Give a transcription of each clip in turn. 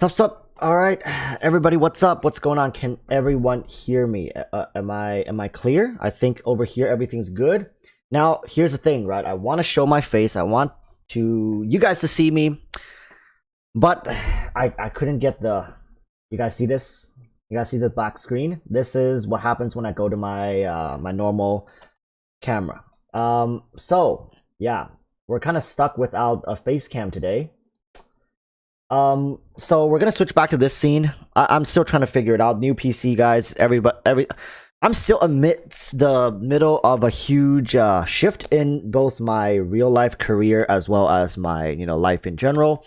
Sup? All right, everybody, what's up? What's going on? Can everyone hear me? Am I clear? I think over here everything's good. Now, here's the thing, right? I want to show my face. I want you guys to see me, but I couldn't get the. You guys see this? You guys see the black screen? This is what happens when I go to my my normal camera. So yeah, we're kind of stuck without a face cam today. So we're gonna switch back to this scene. I'm still trying to figure it out. New PC, guys. I'm still amidst the middle of a huge shift in both my real life career as well as my life in general.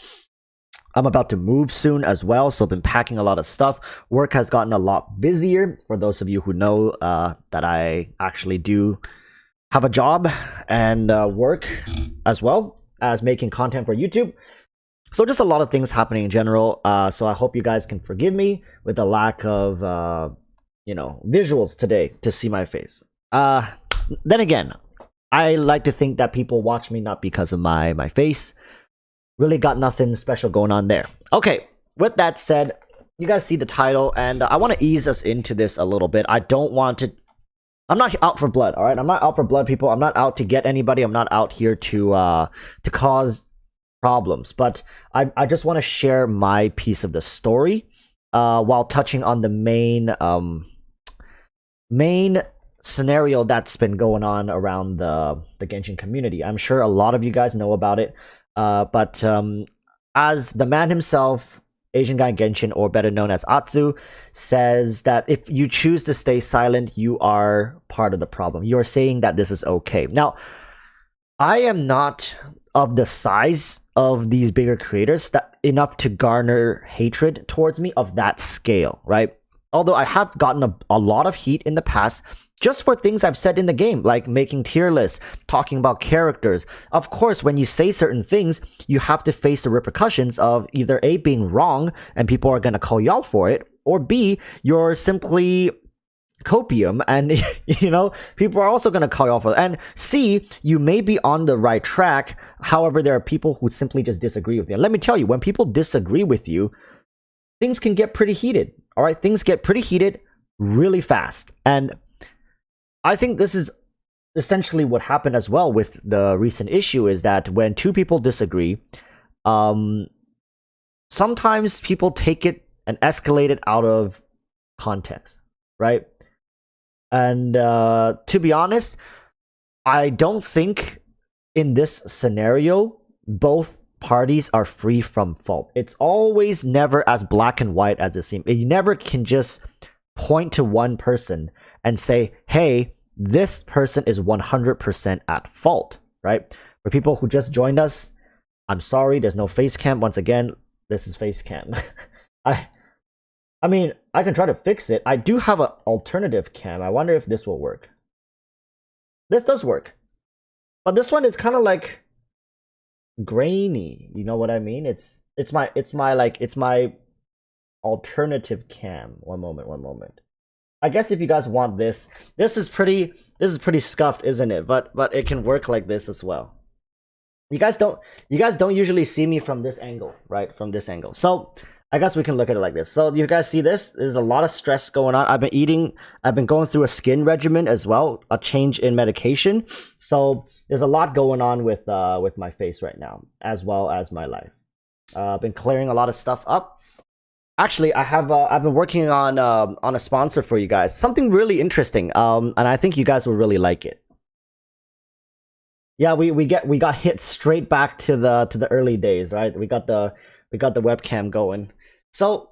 I'm about to move soon as well, so I've been packing a lot of stuff. Work has gotten a lot busier. For those of you who know that I actually do have a job and work as well as making content for YouTube. So just a lot of things happening in general. So I hope you guys can forgive me with the lack of visuals today to see my face. Then again, I like to think that people watch me not because of my face. Really got nothing special going on there. Okay, with that said, you guys see the title, and I want to ease us into this a little bit. I don't want to... I'm not out for blood, all right? I'm not out for blood, people. I'm not out to get anybody. I'm not out here to cause problems. But I just want to share my piece of the story while touching on the main scenario that's been going on around the Genshin community. I'm sure a lot of you guys know about it. But as the man himself, Asian Guy Genshin, or better known as Atsu, says that if you choose to stay silent, you are part of the problem. You are saying that this is okay. Now, I am not of the size of these bigger creators that enough to garner hatred towards me of that scale, right? Although I have gotten a lot of heat in the past just for things I've said in the game, like making tier lists, talking about characters. Of course, when you say certain things, you have to face the repercussions of either A, being wrong, and people are going to call you out for it, or B, you're simply copium, and people are also going to call you out for it. And C, you may be on the right track, however, there are people who simply just disagree with you. And let me tell you, when people disagree with you, things can get pretty heated, all right? Things get pretty heated really fast, and I think this is essentially what happened as well with the recent issue, is that when two people disagree, sometimes people take it and escalate it out of context, right? And to be honest, I don't think in this scenario both parties are free from fault. It's always never as black and white as it seems. You never can just point to one person and say, hey, this person is 100% at fault, right? For people who just joined us, I'm sorry, there's no face cam. Once again, this is face cam. I mean, I can try to fix it. I do have an alternative cam. I wonder if this will work. This does work. But this one is kind of like grainy. You know what I mean? It's my alternative cam. One moment. I guess if you guys want this is pretty scuffed, isn't it? But it can work like this as well. You guys don't usually see me from this angle, right? From this angle. So I guess we can look at it like this. So you guys see this? There's a lot of stress going on. I've been going through a skin regimen as well, a change in medication. So there's a lot going on with my face right now, as well as my life. I've been clearing a lot of stuff up. Actually, I've been working on a sponsor for you guys. Something really interesting. And I think you guys will really like it. Yeah, we got hit straight back to the early days, right? We got the webcam going. So,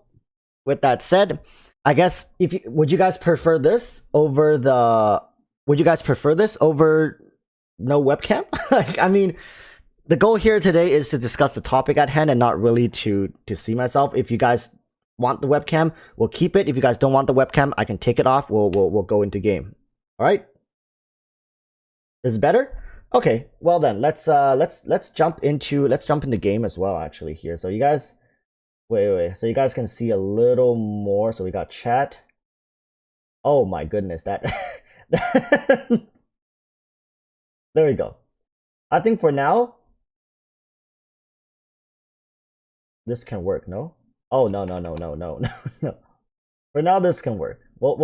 with that said, I guess would you guys prefer this over no webcam? Like, I mean, the goal here today is to discuss the topic at hand and not really to see myself. If you guys want the webcam, we'll keep it. If you guys don't want the webcam, I can take it off. We'll go into game. All right? This is better? Okay. Well then, let's jump into game as well actually here. So you guys wait. So you guys can see a little more. So we got chat. Oh my goodness, that there we go. I think for now this can work, no? Oh no. For now this can work. We'll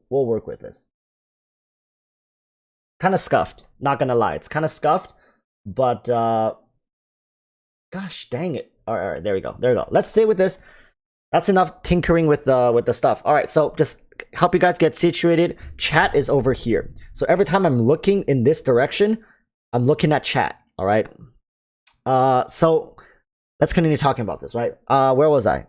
work with this. Kind of scuffed, not gonna lie. It's kind of scuffed, but gosh dang it. All right, there we go. Let's stay with this. That's enough tinkering with the stuff. All right, so just help you guys get situated. Chat is over here. So every time I'm looking in this direction, I'm looking at chat. All right. So let's continue talking about this. Right. Where was I?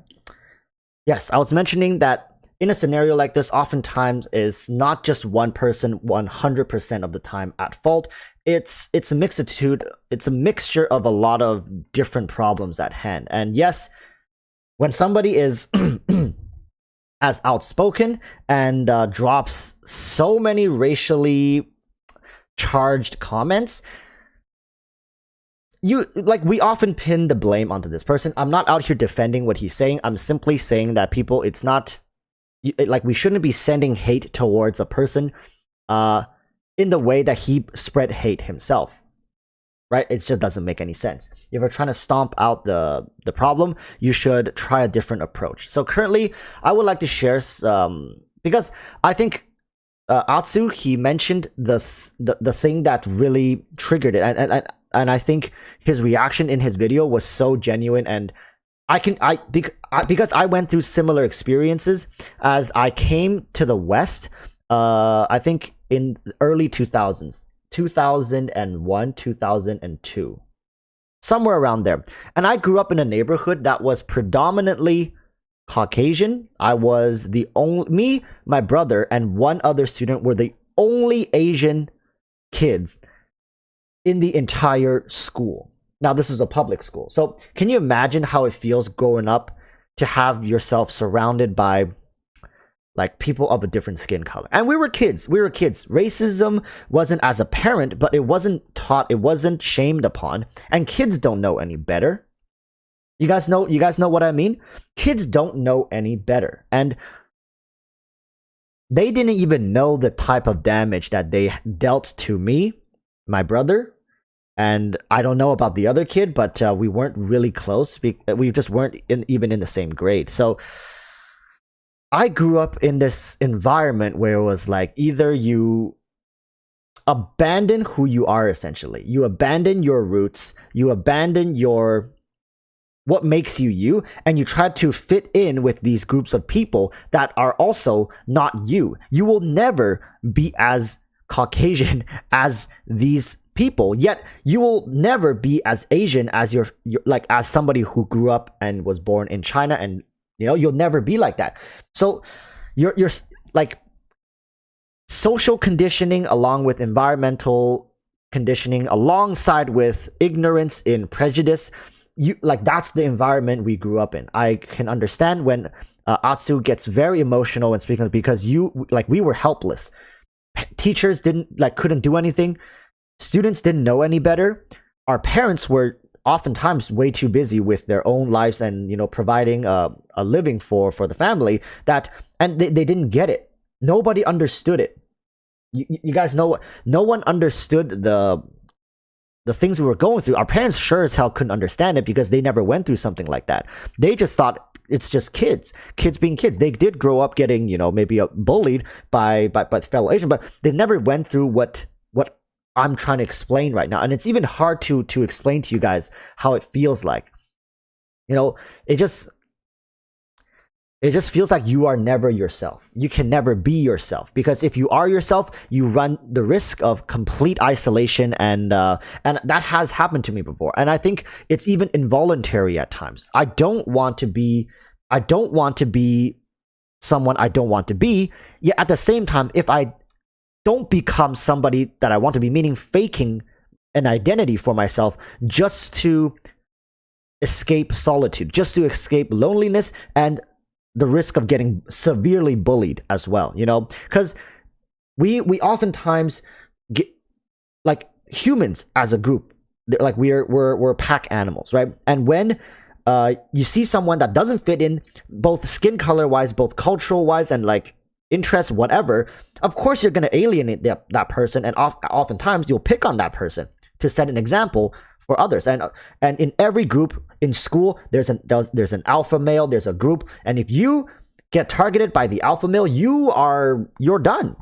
Yes, I was mentioning that in a scenario like this, oftentimes is not just one person 100% of the time at fault. It's a mixitude. It's a mixture of a lot of different problems at hand. And yes, when somebody is as outspoken and drops so many racially charged comments, we often pin the blame onto this person. I'm not out here defending what he's saying. I'm simply saying that people, it's not like we shouldn't be sending hate towards a person in the way that he spread hate himself, right? It just doesn't make any sense. If you're trying to stomp out the problem, you should try a different approach. So currently, I would like to share some, because I think Atsu, he mentioned the thing that really triggered it, and I think his reaction in his video was so genuine, and because I went through similar experiences as I came to the West, I think in early 2000s, 2001, 2002, somewhere around there. And I grew up in a neighborhood that was predominantly Caucasian. I was me, my brother, and one other student were the only Asian kids in the entire school. Now, this is a public school. So can you imagine how it feels growing up to have yourself surrounded by like people of a different skin color? And we were kids. Racism wasn't as apparent, but it wasn't taught. It wasn't shamed upon. And kids don't know any better. You guys know what I mean? Kids don't know any better. And they didn't even know the type of damage that they dealt to me, my brother, and I don't know about the other kid, but we weren't really close. We just weren't even in the same grade. So I grew up in this environment where it was like either you abandon who you are, essentially. You abandon your roots. You abandon what makes you, and you try to fit in with these groups of people that are also not you. You will never be as Caucasian as these people, yet you will never be as Asian as your like as somebody who grew up and was born in China, and you'll never be like that. So you're like social conditioning along with environmental conditioning alongside with ignorance in prejudice, that's the environment we grew up in. I can understand when Atsu gets very emotional when speaking, because we were helpless. Teachers couldn't do anything. Students didn't know any better. Our parents were oftentimes way too busy with their own lives and providing a living for the family, and they didn't get it. Nobody understood it. You guys know, no one understood the things we were going through. Our parents sure as hell couldn't understand it because they never went through something like that. They just thought it's just kids being kids. They did grow up getting maybe bullied by fellow Asian, but they never went through what I'm trying to explain right now. And it's even hard to explain to you guys how it feels like. It just feels like you are never yourself. You can never be yourself, because if you are yourself, you run the risk of complete isolation, and that has happened to me before. And I think it's even involuntary at times. I don't want to be someone I don't want to be. Yet at the same time, if I don't become somebody that I want to be, meaning faking an identity for myself just to escape solitude, just to escape loneliness and the risk of getting severely bullied as well, because we oftentimes get, like, humans as a group, like we're pack animals, right? And when you see someone that doesn't fit in, both skin color wise, both cultural wise, and like interest, whatever, of course you're going to alienate that person, and oftentimes you'll pick on that person to set an example for others. And in every group in school, there's an alpha male, there's a group, and if you get targeted by the alpha male, you're done.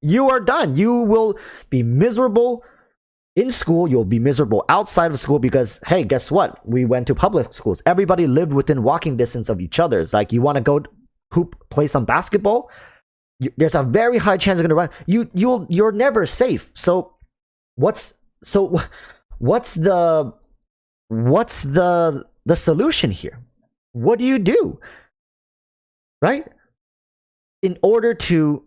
You are done. You will be miserable In school, you'll be miserable outside of school because, hey, guess what? We went to public schools. Everybody lived within walking distance of each other. It's like you want to go hoop, play some basketball. There's a very high chance you're gonna run. You're never safe. So what's the solution here? What do you do? Right? In order to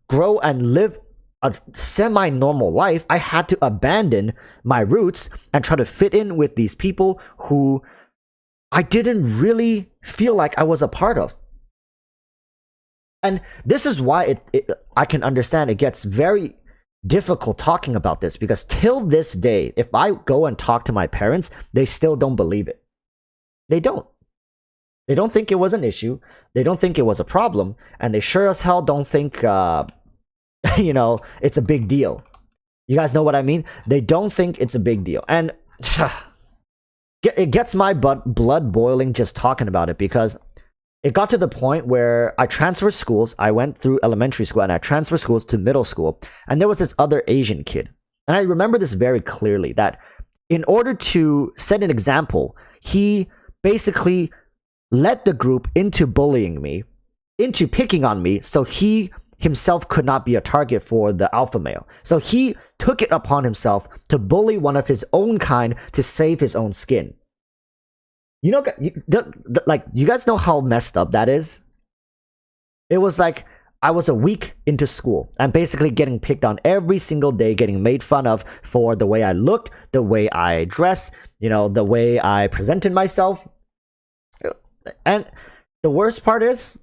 grow and live a semi-normal life, I had to abandon my roots and try to fit in with these people who I didn't really feel like I was a part of. And this is why I can understand it gets very difficult talking about this, because till this day, if I go and talk to my parents, they still don't believe it. They don't. They don't think it was an issue. They don't think it was a problem. And they sure as hell don't think, it's a big deal. You guys know what I mean? They don't think it's a big deal. And it gets my blood boiling just talking about it, because it got to the point where I transferred schools. I went through elementary school and I transferred schools to middle school. And there was this other Asian kid. And I remember this very clearly, that in order to set an example, he basically led the group into bullying me, into picking on me, so he himself could not be a target for the alpha male. So he took it upon himself to bully one of his own kind to save his own skin. You know, you guys know how messed up that is? It was like I was a week into school and basically getting picked on every single day, getting made fun of for the way I looked, the way I dressed, the way I presented myself. And the worst part is,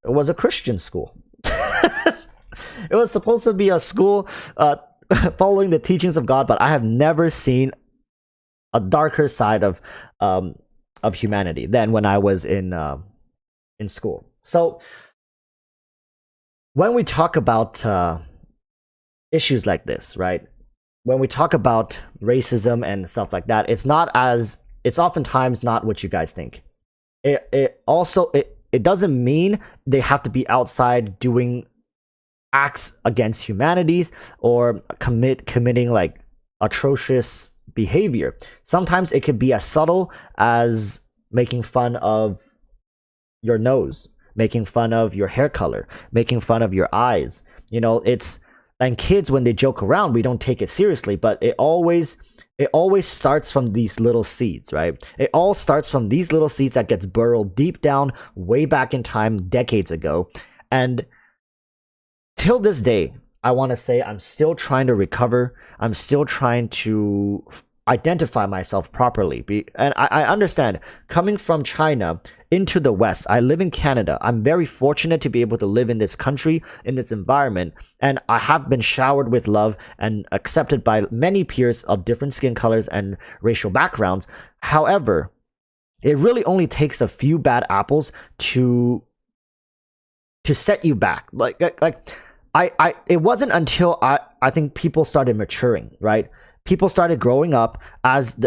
it was a Christian school. It was supposed to be a school following the teachings of God, but I have never seen a darker side of humanity than when I was in school. So when we talk about issues like this, right? When we talk about racism and stuff like that, it's oftentimes not what you guys think. It doesn't mean they have to be outside doing acts against humanities or committing like atrocious behavior. Sometimes it could be as subtle as making fun of your nose, making fun of your hair color, making fun of your eyes. And kids, when they joke around, we don't take it seriously, but it always starts from these little seeds, right? It all starts from these little seeds that gets burrowed deep down, way back in time, decades ago. And till this day, I want to say I'm still trying to recover. I'm still trying to identify myself properly. And I understand, coming from China into the West, I live in Canada. I'm very fortunate to be able to live in this country, in this environment, and I have been showered with love and accepted by many peers of different skin colors and racial backgrounds. However, it really only takes a few bad apples to set you back. It wasn't until I think people started maturing, right? People started growing up. As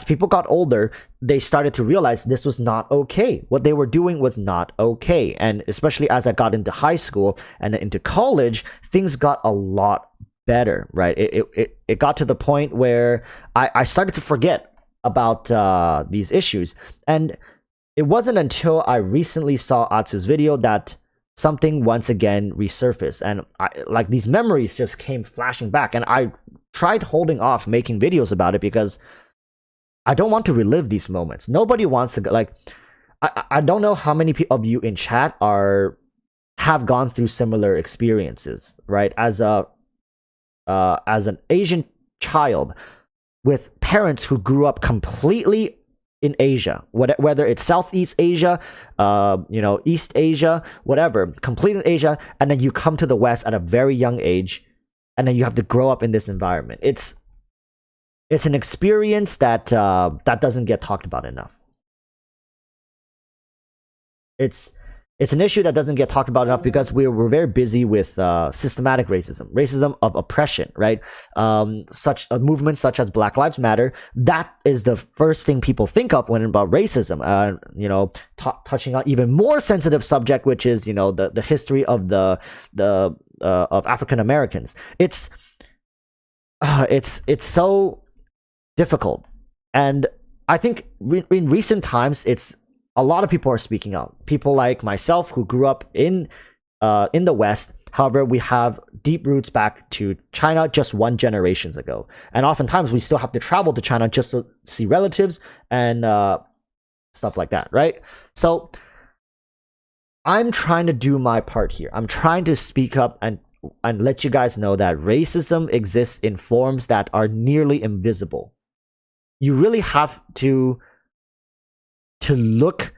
people got older, they started to realize this was not okay. What they were doing was not okay. And especially as I got into high school and into college, things got a lot better, right? It got to the point where I started to forget about these issues. And it wasn't until I recently saw Atsu's video that something once again resurfaced, and these memories just came flashing back, and I tried holding off making videos about it because I don't want to relive these moments. Nobody wants to go, I don't know how many of you in chat have gone through similar experiences, right? As an Asian child with parents who grew up completely in Asia, whether it's Southeast Asia, East Asia, whatever, complete in Asia, and then you come to the West at a very young age, and then you have to grow up in this environment. It's an experience that doesn't get talked about enough. It's an issue that doesn't get talked about enough because we're very busy with systematic racism of oppression, right? Such a movement such as Black Lives Matter, that is the first thing people think of when about racism. Touching on even more sensitive subject, which is the history of of African Americans. it's so difficult, and I think in recent times, it's a lot of people are speaking out. People like myself who grew up in the West. However, we have deep roots back to China just one generations ago, and oftentimes we still have to travel to China just to see relatives and stuff like that, right? So I'm trying to do my part here. I'm trying to speak up and let you guys know that racism exists in forms that are nearly invisible. You really have to look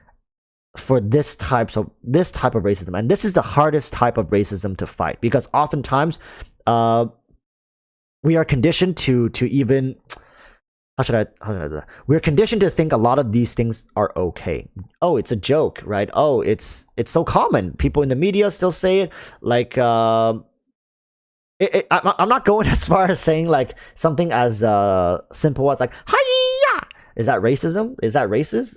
for this type of racism, and this is the hardest type of racism to fight, because oftentimes we are conditioned to even we're conditioned to think a lot of these things are okay. Oh, it's a joke, right? Oh, it's so common. People in the media still say it. Like I'm not going as far as saying like something as simple as like hiya. Is that racism? Is that racist?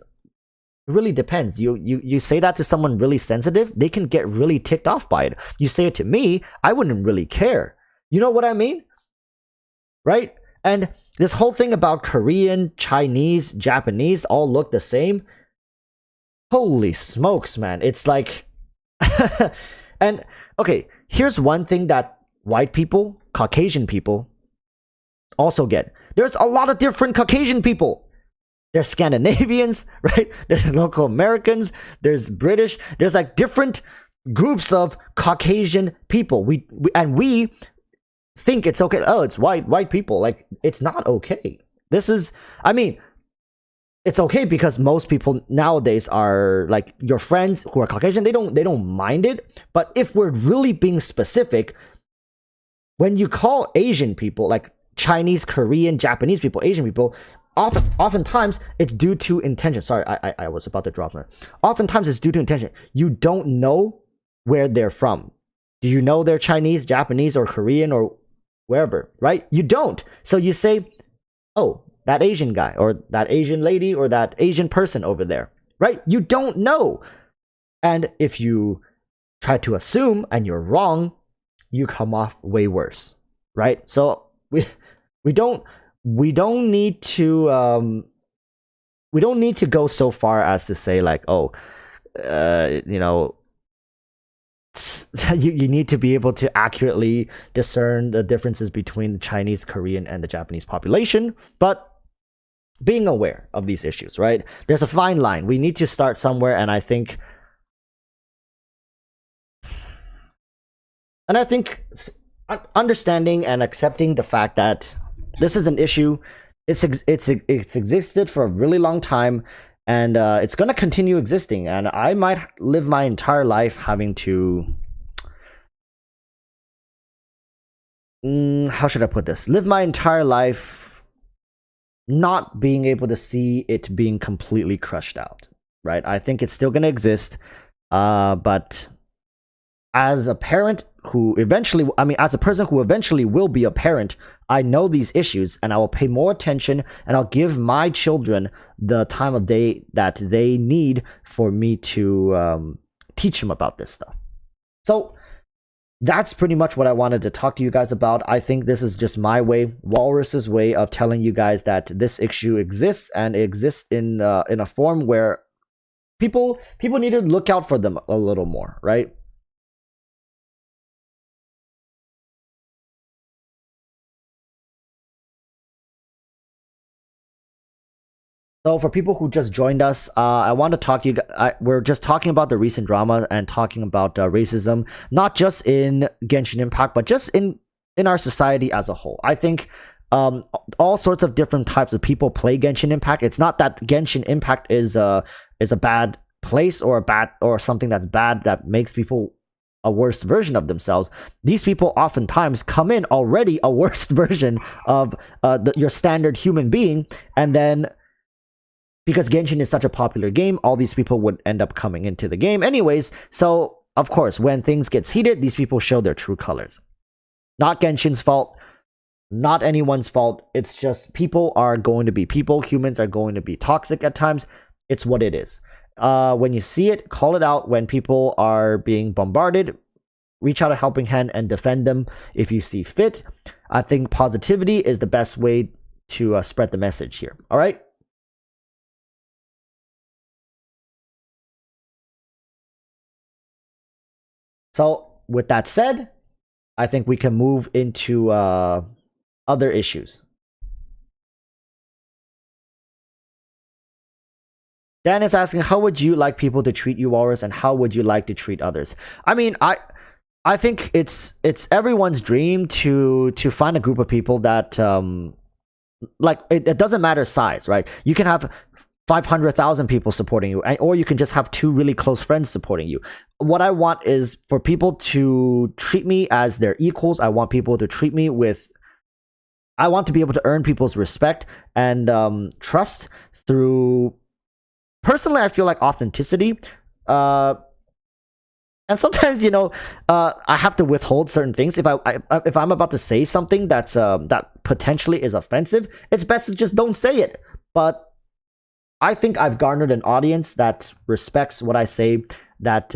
It really depends. You say that to someone really sensitive, they can get really ticked off by it. You say it to me, I wouldn't really care. You know what I mean? Right? And this whole thing about Korean, Chinese, Japanese all look the same. Holy smokes, man. It's like and okay, here's one thing that white people, Caucasian people also get. There's a lot of different Caucasian people. There's Scandinavians, right? There's local Americans, there's British, there's like different groups of Caucasian people. We think it's okay. Oh, it's white people. Like, it's not okay. This is, I mean, it's okay because most people nowadays are like your friends who are Caucasian, they don't mind it. But if we're really being specific, when you call Asian people like Chinese, Korean, Japanese people, Asian people, oftentimes it's due to intention. Sorry, I was about to drop there. Oftentimes it's due to intention. You don't know where they're from. Do you know they're Chinese, Japanese, or Korean, or wherever, right? You don't. So you say, oh, that Asian guy, or that Asian lady, or that Asian person over there, right? You don't know. And if you try to assume and you're wrong, you come off way worse, right? So we don't need to go so far as to say like, oh, you know, you need to be able to accurately discern the differences between the Chinese, Korean, and the Japanese population, but being aware of these issues, right? There's a fine line. We need to start somewhere, and I think understanding and accepting the fact that this is an issue. It's existed for a really long time, and it's gonna continue existing. And I might live my entire life having to, how should I put this? Live my entire life not being able to see it being completely crushed out, right? I think it's still gonna exist, but as a parent who eventually, as a person who eventually will be a parent, I know these issues, and I will pay more attention, and I'll give my children the time of day that they need for me to teach them about this stuff. So that's pretty much what I wanted to talk to you guys about. I think this is just my way, Walrus's way of telling you guys that this issue exists, and it exists in a form where people need to look out for them a little more, right? So for people who just joined us, I want to talk to you. We're just talking about the recent drama and talking about racism, not just in Genshin Impact, but just in our society as a whole. I think all sorts of different types of people play Genshin Impact. It's not that Genshin Impact is a bad place or something that's bad that makes people a worst version of themselves. These people oftentimes come in already a worst version of your standard human being, and then because Genshin is such a popular game, all these people would end up coming into the game anyways. So, of course, when things gets heated, these people show their true colors. Not Genshin's fault, not anyone's fault. It's just people are going to be people. Humans are going to be toxic at times. It's what it is. When you see it, call it out. When people are being bombarded, reach out a helping hand and defend them if you see fit. I think positivity is the best way to spread the message here. All right. So with that said, I think we can move into other issues. Dan is asking, how would you like people to treat you, Walrus, and how would you like to treat others? I mean, I think it's everyone's dream to find a group of people that like it doesn't matter size, right? You can have 500,000 people supporting you, or you can just have two really close friends supporting you. What I want is for people to treat me as their equals. I want people to treat me with. I want to be able to earn people's respect and trust through. Personally, I feel like authenticity. And sometimes, I have to withhold certain things. If I'm about to say something that's that potentially is offensive, it's best to just don't say it. But I think I've garnered an audience that respects what I say. That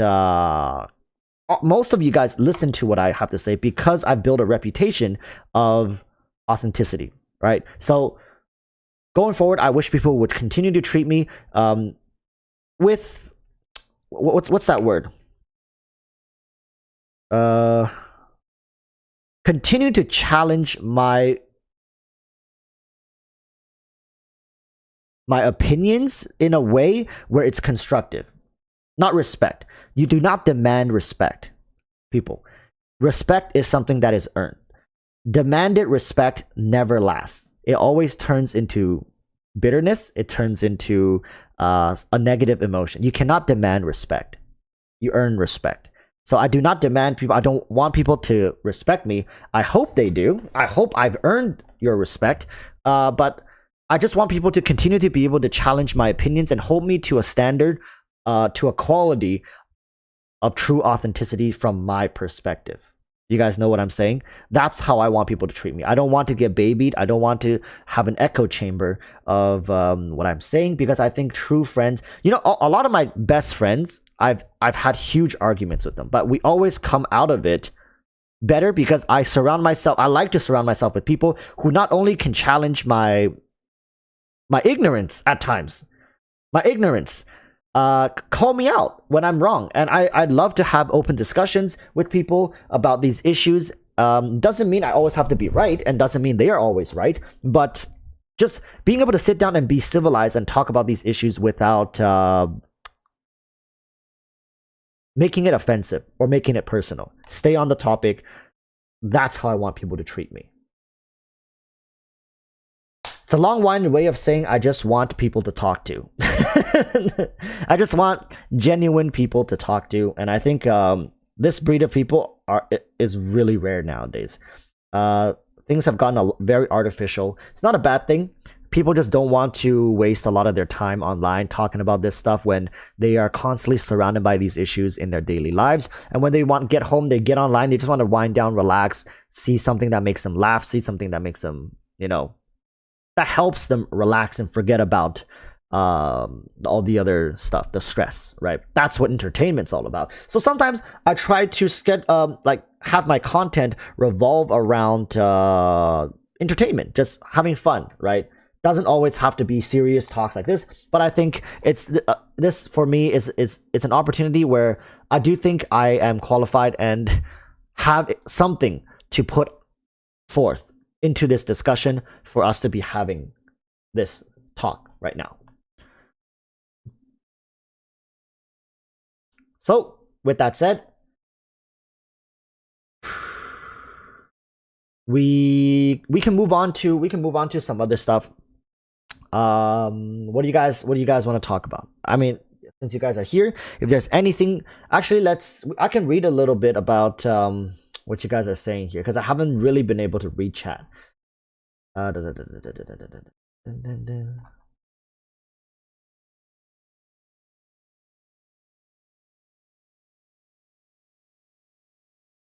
most of you guys listen to what I have to say because I've built a reputation of authenticity, right? So going forward, I wish people would continue to treat me with what's that word? Continue to challenge my opinions in a way where it's constructive, not respect. You do not demand respect, people. Respect is something that is earned. Demanded respect never lasts. It always turns into bitterness. It turns into a negative emotion. You cannot demand respect. You earn respect. So I do not demand people. I don't want people to respect me. I hope they do. I hope I've earned your respect. But I just want people to continue to be able to challenge my opinions and hold me to a standard, to a quality of true authenticity from my perspective. You guys know what I'm saying? That's how I want people to treat me. I don't want to get babied. I don't want to have an echo chamber of what I'm saying, because I think true friends, a lot of my best friends, I've had huge arguments with them, but we always come out of it better because I like to surround myself with people who not only can challenge my ignorance at times, call me out when I'm wrong. And I'd love to have open discussions with people about these issues. Doesn't mean I always have to be right, and doesn't mean they are always right, but just being able to sit down and be civilized and talk about these issues without making it offensive or making it personal. Stay on the topic. That's how I want people to treat me. It's a long-winded way of saying I just want people to talk to. I just want genuine people to talk to, and I think this breed of people is really rare nowadays. Things have gotten very artificial. It's not a bad thing. People just don't want to waste a lot of their time online talking about this stuff when they are constantly surrounded by these issues in their daily lives. And when they get home, they get online. They just want to wind down, relax, see something that makes them laugh, see something that makes them, that helps them relax and forget about all the other stuff, the stress, right? That's what entertainment's all about. So sometimes I try to have my content revolve around entertainment, just having fun, right? Doesn't always have to be serious talks like this, but I think this for me is it's an opportunity where I do think I am qualified and have something to put forth into this discussion for us to be having this talk right now. So with that said, we can move on to some other stuff. What do you guys want to talk about? I mean, since you guys are here, if there's anything, actually I can read a little bit about what you guys are saying here, because I haven't really been able to read chat.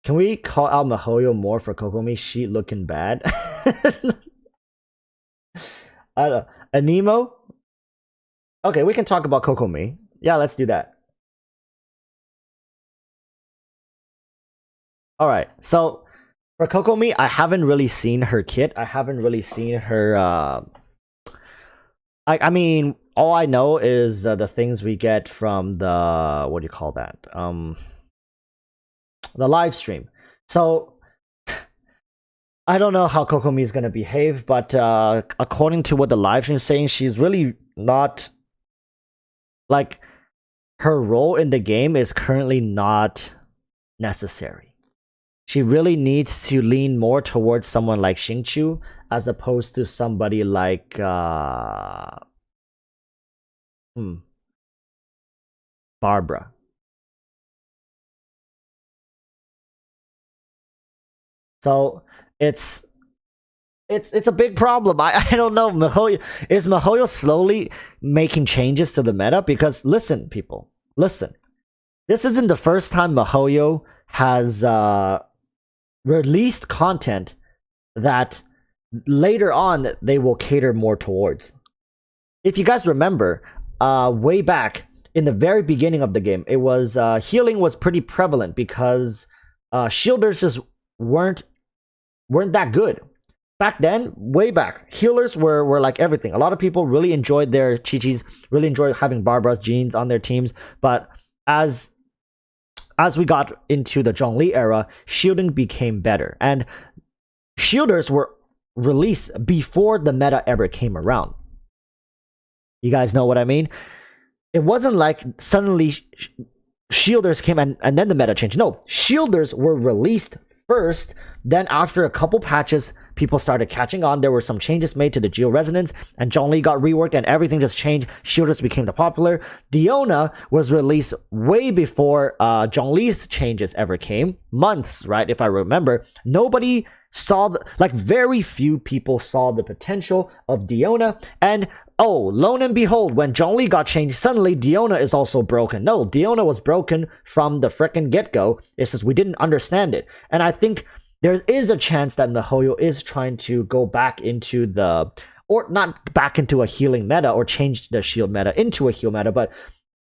Can we call out Mihoyo more for Kokomi? She looking bad. I don't know. Anemo? Okay, we can talk about Kokomi. Yeah, let's do that. Alright, so For Kokomi, I haven't really seen her kit. I haven't really seen her. I mean, all I know is the things we get from the what do you call that? The live stream. So I don't know how Kokomi is gonna behave, but according to what the live stream is saying, she's really not like her role in the game is currently not necessary. She really needs to lean more towards someone like Xingqiu as opposed to somebody like Barbara. So it's a big problem. I don't know. Is Mihoyo slowly making changes to the meta? Because listen, people, listen. This isn't the first time Mihoyo has released content that later on they will cater more towards. If you guys remember, way back in the very beginning of the game, it was healing was pretty prevalent because shielders just weren't that good. Back then, way back, healers were like everything. A lot of people really enjoyed their Chi-Chis, really enjoyed having Barbara's Jeans on their teams, but as we got into the Zhongli era, shielding became better. And shielders were released before the meta ever came around. You guys know what I mean? It wasn't like suddenly shielders came and then the meta changed. No, shielders were released first. Then after a couple patches, people started catching on. There were some changes made to the Geo Resonance, and Zhongli got reworked, and everything just changed. Shielders became the popular. Diona was released way before Zhongli's changes ever came. Months, right? If I remember. Nobody saw, like very few people saw the potential of Diona. And oh, lo and behold, when Zhongli got changed, suddenly Diona is also broken. No, Diona was broken from the frickin' get-go. It's just we didn't understand it. And I think there is a chance that Mihoyo is trying to go back into the, or not back into a healing meta or change the shield meta into a heal meta, but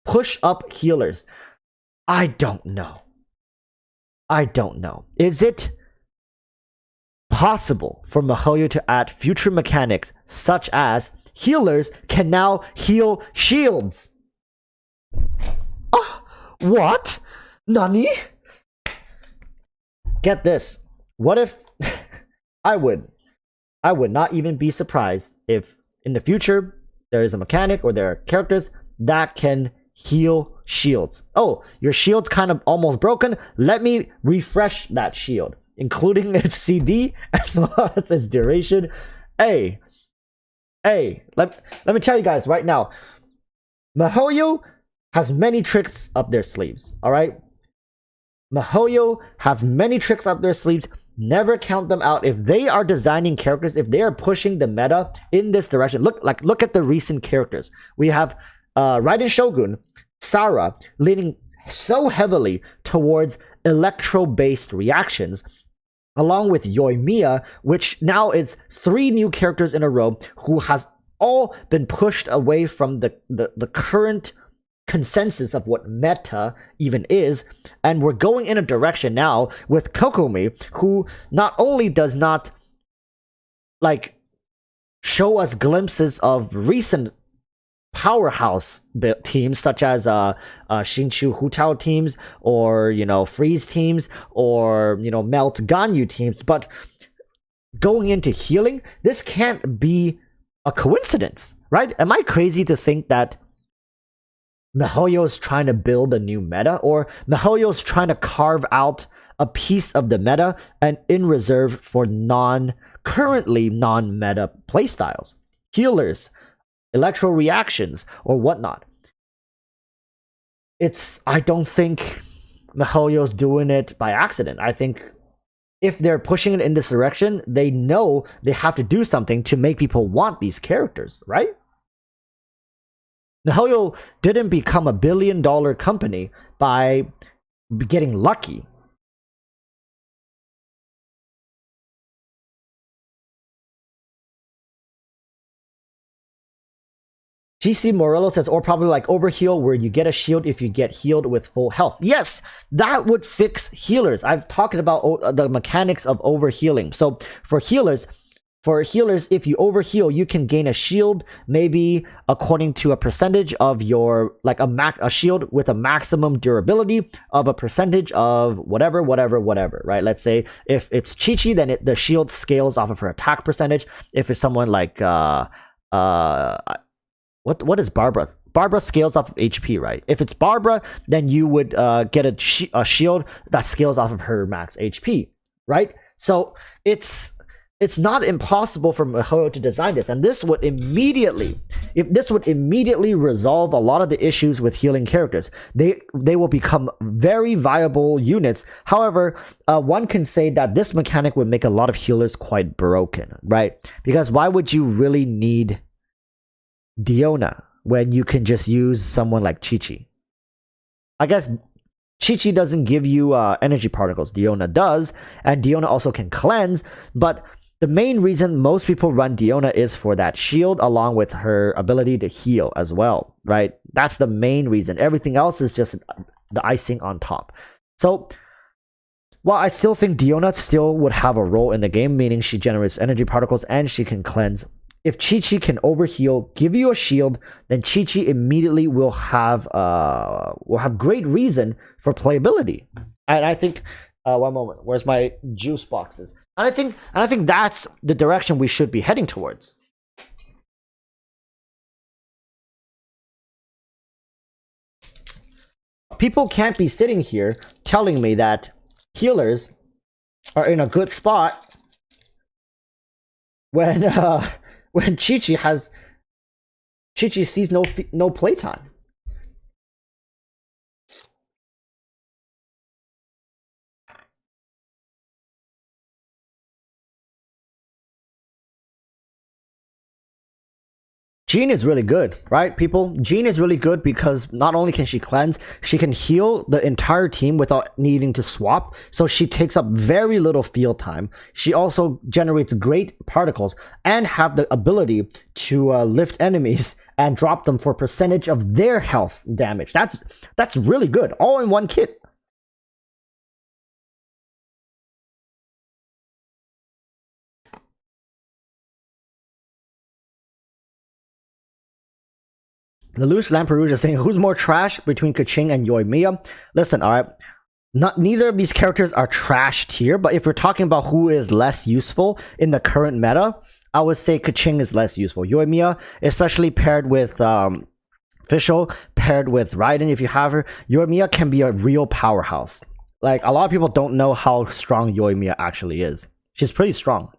push up healers. I don't know. Is it possible for Mihoyo to add future mechanics such as healers can now heal shields? What? Nani? Get this. What if I would not even be surprised if in the future there is a mechanic or there are characters that can heal shields. Oh, your shield's kind of almost broken. Let me refresh that shield, including its CD as well as its duration. Hey, let me tell you guys right now, Mihoyo has many tricks up their sleeves, alright? Mihoyo have many tricks up their sleeves. Never count them out. If they are designing characters, if they are pushing the meta in this direction, look at the recent characters. We have Raiden Shogun, Sarah, leaning so heavily towards electro-based reactions, along with Yoimiya, which now is 3 new characters in a row who has all been pushed away from the current consensus of what meta even is, and we're going in a direction now with Kokomi, who not only does not like show us glimpses of recent powerhouse teams such as Xingqiu Hutao teams, or Freeze teams, or Melt Ganyu teams, but going into healing, this can't be a coincidence, right? Am I crazy to think that Mihoyo is trying to build a new meta, or Mihoyo is trying to carve out a piece of the meta and in reserve for currently non-meta playstyles, healers, electro reactions, or whatnot? I don't think Mihoyo's doing it by accident. I think if they're pushing it in this direction, they know they have to do something to make people want these characters, right? Mihoyo didn't become a billion-dollar company by getting lucky. GC Morello says, or probably like overheal, where you get a shield if you get healed with full health. Yes, that would fix healers. I've talked about the mechanics of overhealing. So for healers, if you overheal, you can gain a shield, maybe according to a percentage of your, like a shield with a maximum durability of a percentage of whatever, right? Let's say if it's Chi-Chi, then the shield scales off of her attack percentage. If it's someone like what is Barbara? Barbara scales off of HP, right? If it's Barbara, then you would get a shield that scales off of her max HP, right? So it's not impossible for Mihoyo to design this, and this would immediately resolve a lot of the issues with healing characters. They will become very viable units. However, one can say that this mechanic would make a lot of healers quite broken, right? Because why would you really need Diona when you can just use someone like Chi-Chi? I guess Chi-Chi doesn't give you energy particles. Diona does, and Diona also can cleanse, but the main reason most people run Diona is for that shield along with her ability to heal as well, right? That's the main reason. Everything else is just the icing on top. So while I still think Diona still would have a role in the game, meaning she generates energy particles and she can cleanse, if Chi-Chi can overheal, give you a shield, then Chi-Chi immediately will have great reason for playability. And I think one moment, where's my juice boxes? And I think that's the direction we should be heading towards. People can't be sitting here telling me that healers are in a good spot when Chi-Chi sees no playtime. Jean is really good, right, people? Jean is really good because not only can she cleanse, she can heal the entire team without needing to swap, so she takes up very little field time. She also generates great particles and have the ability to lift enemies and drop them for percentage of their health damage. That's really good, all in one kit. Lelouch Lamperouge is saying, who's more trash between Keqing and Yoimiya? Listen, alright, neither of these characters are trash tier, but if we're talking about who is less useful in the current meta, I would say Keqing is less useful. Yoimiya, especially paired with Fischl, paired with Raiden, if you have her, Yoimiya can be a real powerhouse. Like, a lot of people don't know how strong Yoimiya actually is. She's pretty strong.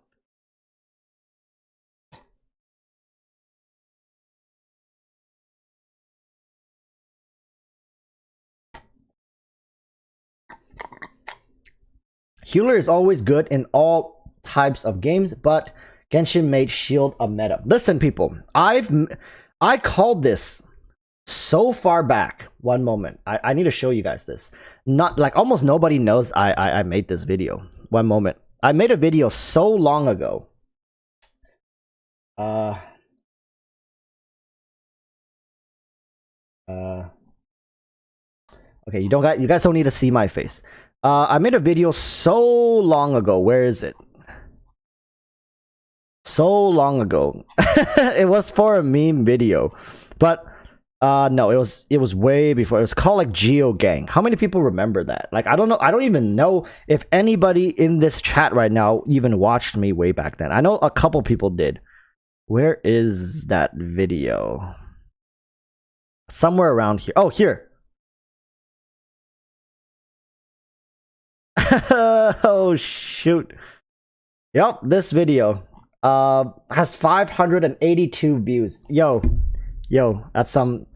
Healer is always good in all types of games, but Genshin made shield a meta. Listen, people, I called this so far back. One moment, I need to show you guys this. Not like almost nobody knows I made this video. One moment, I made a video so long ago. Okay, you guys don't need to see my face. I made a video so long ago. Where is it? So long ago. It was for a meme video, but no, it was way before. It was called like Geo Gang. How many people remember that? Like, I don't know. I don't even know if anybody in this chat right now even watched me way back then. I know a couple people did. Where is that video? Somewhere around here. Oh, here. Oh shoot. Yep, this video has 582 views. Yo, that's some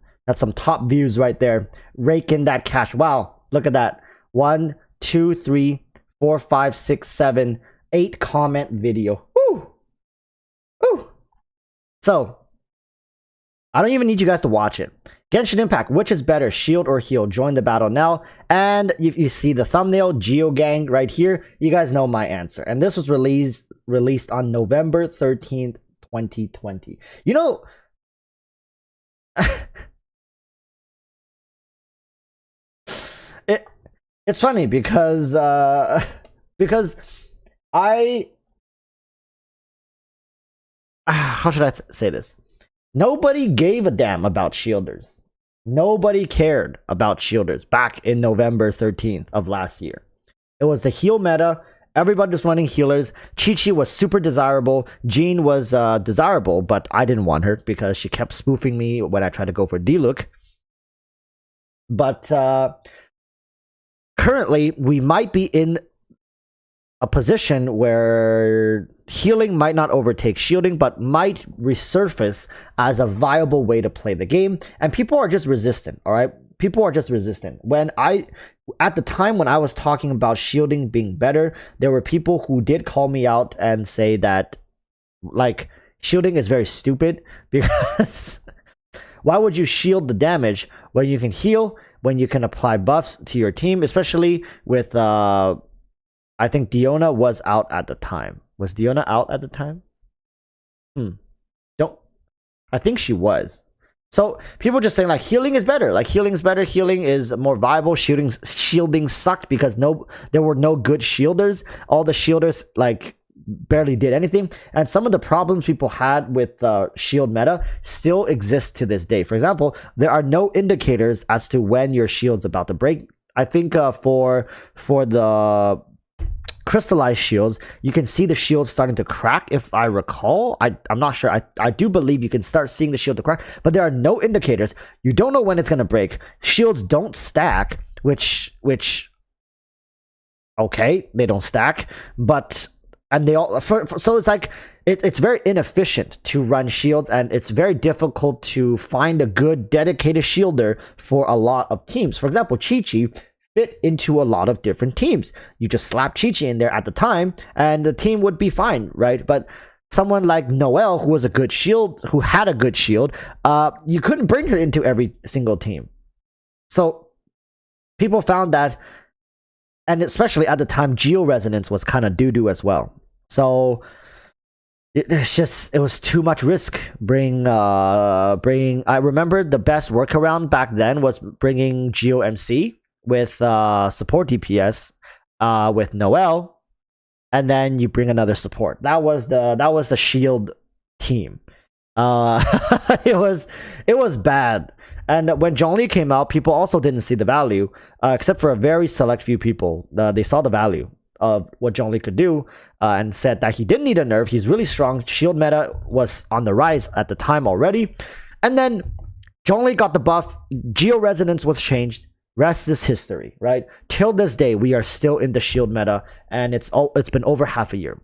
top views right there. Rake in that cash. Wow, look at that. 1, 2, 3, 4, 5, 6, 7, 8 comment video. Woo! Woo! So I don't even need you guys to watch it. Genshin Impact, which is better, shield or heal? Join the battle now. And if you see the thumbnail, Geo Gang right here, you guys know my answer. And this was released on November 13th, 2020. You know, it it's funny because because I how should I say this? Nobody gave a damn about shielders. Nobody cared about shielders back in November 13th of last year. It was the heal meta. Everybody was running healers. Chi-Chi was super desirable. Jean was desirable, but I didn't want her because she kept spoofing me when I tried to go for D-Look. But currently, we might be in a position where healing might not overtake shielding, but might resurface as a viable way to play the game. And people are just resistant, all right? People are just resistant. At the time when I was talking about shielding being better, there were people who did call me out and say that, like, shielding is very stupid because why would you shield the damage when you can heal, when you can apply buffs to your team, especially with, I think Diona was out at the time. Was Diona out at the time? I think she was. So people just saying like healing is better. Like healing is better. Healing is more viable. Shielding sucked because there were no good shielders. All the shielders like barely did anything. And some of the problems people had with shield meta still exist to this day. For example, there are no indicators as to when your shield's about to break. I think for the crystallized shields, you can see the shield starting to crack, if I recall. I'm not sure. I do believe you can start seeing the shield to crack, but there are no indicators. You don't know when it's going to break. Shields don't stack, which okay, they don't stack, but and they all so it's like it's very inefficient to run shields, and it's very difficult to find a good dedicated shielder for a lot of teams. For example, Chi-Chi fit into a lot of different teams. You just slap Chi-Chi in there at the time and the team would be fine, right? But someone like Noelle, who was a good shield, who had a good shield, you couldn't bring her into every single team. So people found that, and especially at the time, Geo Resonance was kind of doo-doo as well. So it was too much risk. I remember the best workaround back then was bringing Geo MC with support DPS with Noelle, and then you bring another support. That was the shield team. It was bad. And when Zhongli came out, people also didn't see the value, except for a very select few people. They saw the value of what Zhongli could do, and said that he didn't need a nerf. He's really strong. Shield meta was on the rise at the time already. And then Zhongli got the buff. Geo Resonance was changed. Rest is history, right? Till this day, we are still in the shield meta, and it's been over half a year.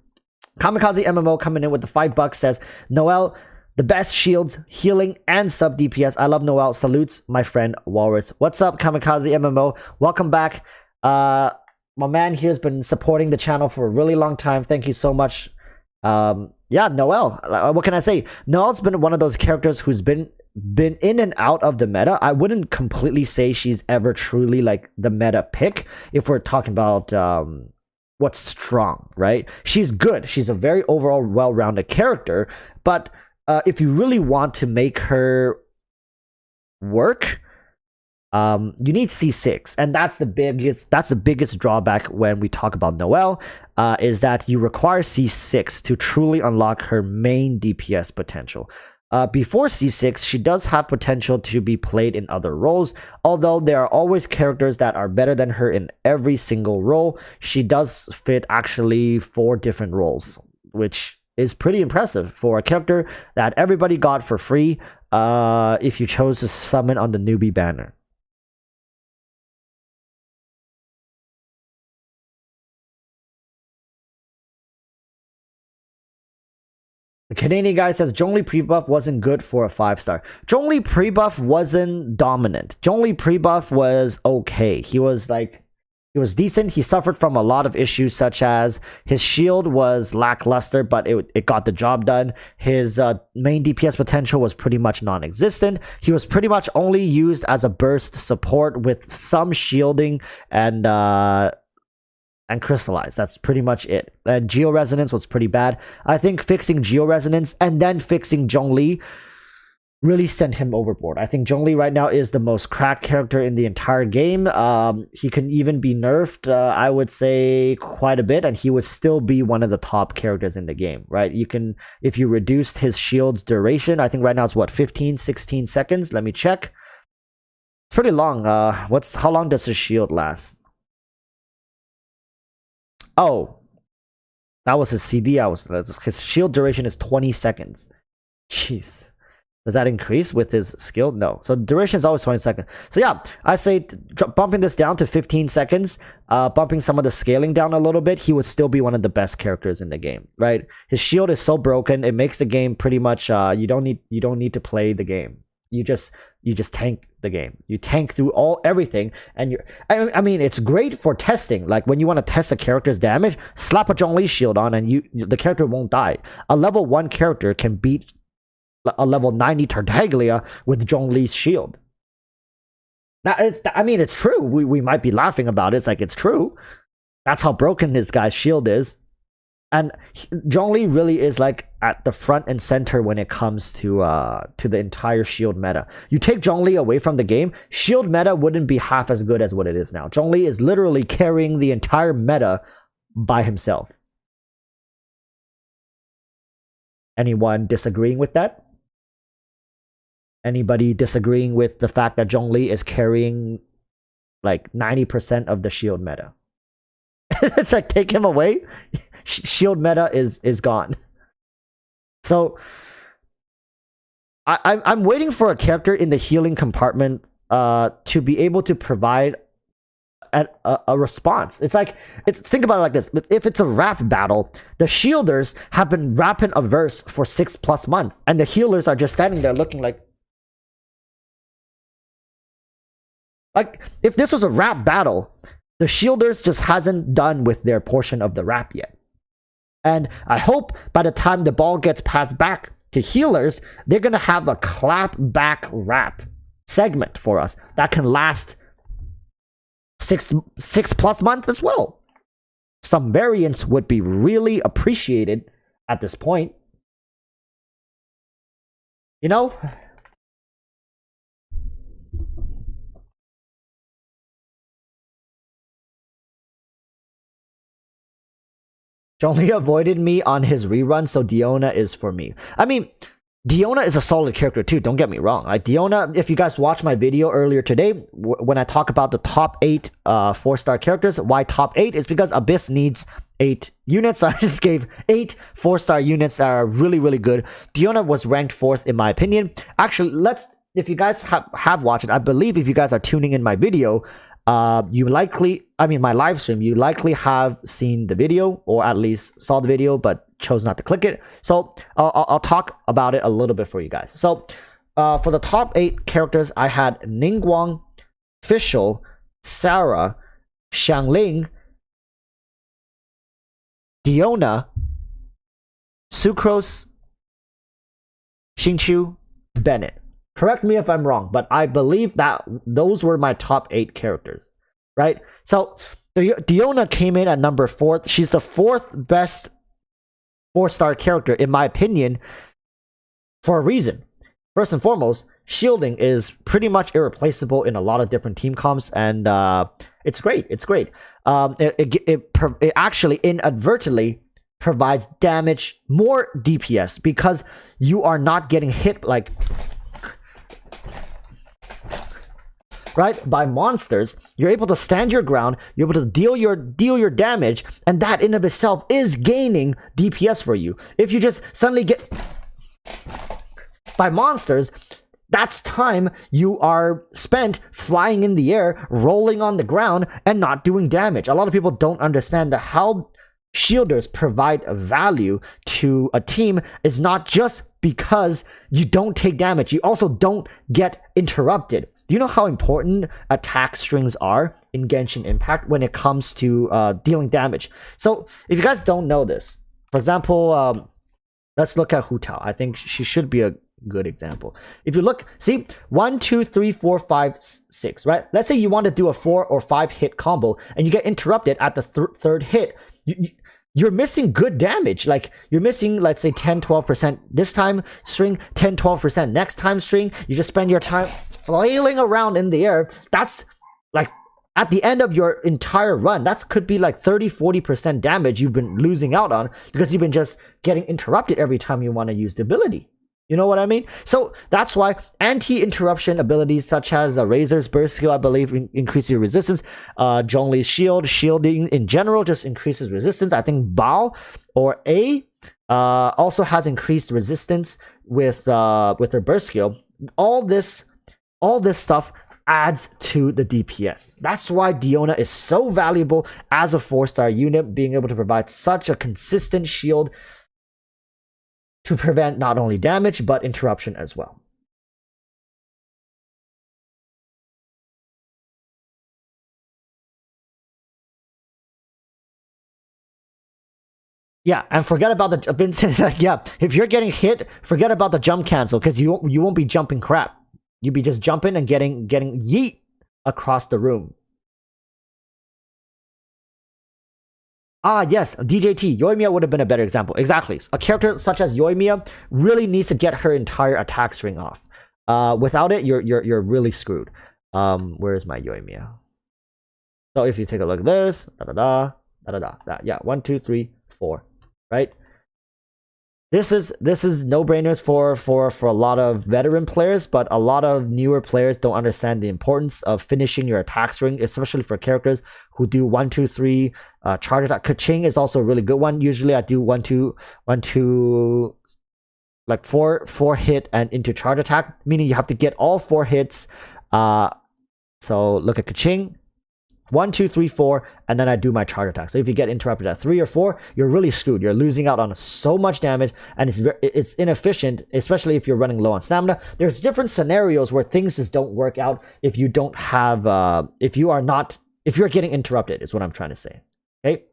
Kamikaze MMO coming in with the $5 says, Noelle, the best shields, healing, and sub DPS. I love Noelle. Salutes, my friend Walrus. What's up, Kamikaze MMO? Welcome back. My man here has been supporting the channel for a really long time. Thank you so much. Yeah, Noelle. What can I say? Noelle's been one of those characters who's been in and out of the meta. I wouldn't completely say she's ever truly like the meta pick if we're talking about what's strong, right? She's good. She's a very overall well-rounded character, but if you really want to make her work, you need C6, and that's the biggest drawback when we talk about Noelle, is that you require C6 to truly unlock her main DPS potential. Before C6, she does have potential to be played in other roles, although there are always characters that are better than her in every single role. She does fit actually 4 different roles, which is pretty impressive for a character that everybody got for free if you chose to summon on the newbie banner. The Canadian guy says Zhongli pre-buff wasn't good for a 5-star. Zhongli pre-buff wasn't dominant. Zhongli pre-buff was okay. He was decent. He suffered from a lot of issues, such as his shield was lackluster, but it got the job done. His main DPS potential was pretty much non-existent. He was pretty much only used as a burst support with some shielding and crystallized. That's pretty much it. And Geo Resonance was pretty bad. I think fixing Geo Resonance and then fixing Zhongli really sent him overboard. I think Zhongli right now is the most cracked character in the entire game. He can even be nerfed, I would say, quite a bit, and he would still be one of the top characters in the game, right? You can, if you reduced his shield's duration, I think right now it's what, 15, 16 seconds? Let me check. It's pretty long. How long does his shield last? Oh, that was his CD. His shield duration is 20 seconds. Jeez. Does that increase with his skill? No. So duration is always 20 seconds. So yeah, I say bumping this down to 15 seconds, bumping some of the scaling down a little bit, he would still be one of the best characters in the game, right? His shield is so broken, it makes the game pretty much you don't need to play the game. You just tank the game. You tank through everything, and I mean, it's great for testing. Like when you want to test a character's damage, slap a Zhongli shield on, and the character won't die. A level 1 character can beat a level 90 Tartaglia with Zhongli's shield. Now, it's true. We might be laughing about it. It's like, it's true. That's how broken this guy's shield is. And Zhongli really is like at the front and center when it comes to the entire shield meta. You take Zhongli away from the game, shield meta wouldn't be half as good as what it is now. Zhongli is literally carrying the entire meta by himself. Anyone disagreeing with that? Anybody disagreeing with the fact that Zhongli is carrying like 90% of the shield meta? It's like, take him away, shield meta is gone. So I'm waiting for a character in the healing compartment to be able to provide a response. Think about it like this. If it's a rap battle, the shielders have been rapping a verse for 6+ months, and the healers are just standing there looking like if this was a rap battle, the shielders just hasn't done with their portion of the rap yet. And I hope by the time the ball gets passed back to healers, they're gonna have a clap back rap segment for us that can last 6+ months as well. Some variants would be really appreciated at this point. You know? Zhongli avoided me on his rerun, so Diona is for me. I mean, Diona is a solid character too, don't get me wrong. Like Diona, if you guys watched my video earlier today, when I talk about the top 8 4-star characters, why top 8 is because Abyss needs 8 units. So I just gave 8 4-star units that are really, really good. Diona was ranked 4th in my opinion. Actually, if you guys have watched it, I believe if you guys are tuning in my video, my live stream, you likely have seen the video, or at least saw the video, but chose not to click it. So I'll talk about it a little bit for you guys. So for the top 8 characters, I had Ningguang, Fischl, Sarah, Xiangling, Diona, Sucrose, Xingqiu, Bennett. Correct me if I'm wrong, but I believe that those were my top 8 characters, right? So Diona came in at number 4th. She's the 4th best 4-star character in my opinion for a reason. First and foremost, shielding is pretty much irreplaceable in a lot of different team comps, and it's great. It's great. It actually inadvertently provides damage, more DPS, because you are not getting hit like by monsters. You're able to stand your ground, you're able to deal your damage, and that in of itself is gaining DPS for you. If you just suddenly get by monsters, that's time you are spent flying in the air, rolling on the ground, and not doing damage. A lot of people don't understand that how shielders provide a value to a team is not just because you don't take damage, you also don't get interrupted. Do you know how important attack strings are in Genshin Impact when it comes to dealing damage? So if you guys don't know this, for example, let's look at Hu Tao. I think she should be a good example. If you look, see, 1, 2, 3, 4, 5, 6, right? Let's say you want to do a 4 or 5 hit combo and you get interrupted at the third hit. you're missing good damage. Like you're missing, let's say 10-12% this time string, 10-12% next time string. You just spend your time flailing around in the air. That's like at the end of your entire run, that could be like 30-40% damage you've been losing out on because you've been just getting interrupted every time you want to use the ability. You know what I mean? So that's why anti-interruption abilities such as Razor's Burst skill, I believe, increases your resistance. Zhongli's shield, shielding in general just increases resistance. I think Bao or A also has increased resistance with her burst skill. All this stuff adds to the DPS. That's why Diona is so valuable as a 4-star unit, being able to provide such a consistent shield to prevent not only damage, but interruption as well. Yeah, and forget about the Vincent. Yeah, if you're getting hit, forget about the jump cancel because you won't be jumping crap. You'll be just jumping and getting yeet across the room. Ah, yes, DJT. Yoimiya would have been a better example. Exactly. A character such as Yoimiya really needs to get her entire attack string off. Without it, you're really screwed. Where is my Yoimiya? So if you take a look at this, yeah, 1, 2, 3, 4, right? This is no-brainers for a lot of veteran players, but a lot of newer players don't understand the importance of finishing your attack string, especially for characters who do 1, 2, 3 charge attack. Kaching is also a really good one. Usually I do 1, 2, 1, 2, like 4 hit and into charge attack, meaning you have to get all 4 hits. So look at Kaching. 1, 2, 3, 4, and then I do my charge attack. So if you get interrupted at 3 or 4, you're really screwed. You're losing out on so much damage, and it's inefficient, especially if you're running low on stamina. There's different scenarios where things just don't work out if you don't have, if you're getting interrupted, is what I'm trying to say. Okay.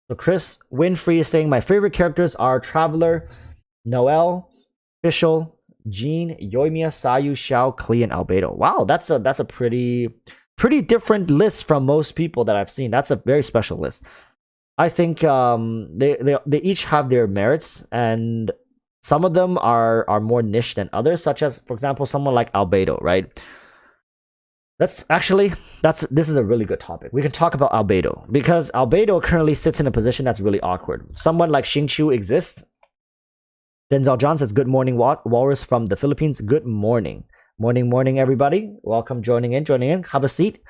So Chris Winfrey is saying my favorite characters are Traveler, Noelle, Fischl, Jean, Yoimiya, Sayu, Xiao, Klee, and Albedo. Wow, that's a pretty different list from most people that I've seen. That's a very special list. I think they each have their merits, and some of them are more niche than others, such as, for example, someone like Albedo, right? This is a really good topic. We can talk about Albedo because Albedo currently sits in a position that's really awkward. Someone like Xingqiu exists. Denzel John says, "Good morning, Walrus from the Philippines. Good morning, morning, everybody. Welcome, joining in. Have a seat.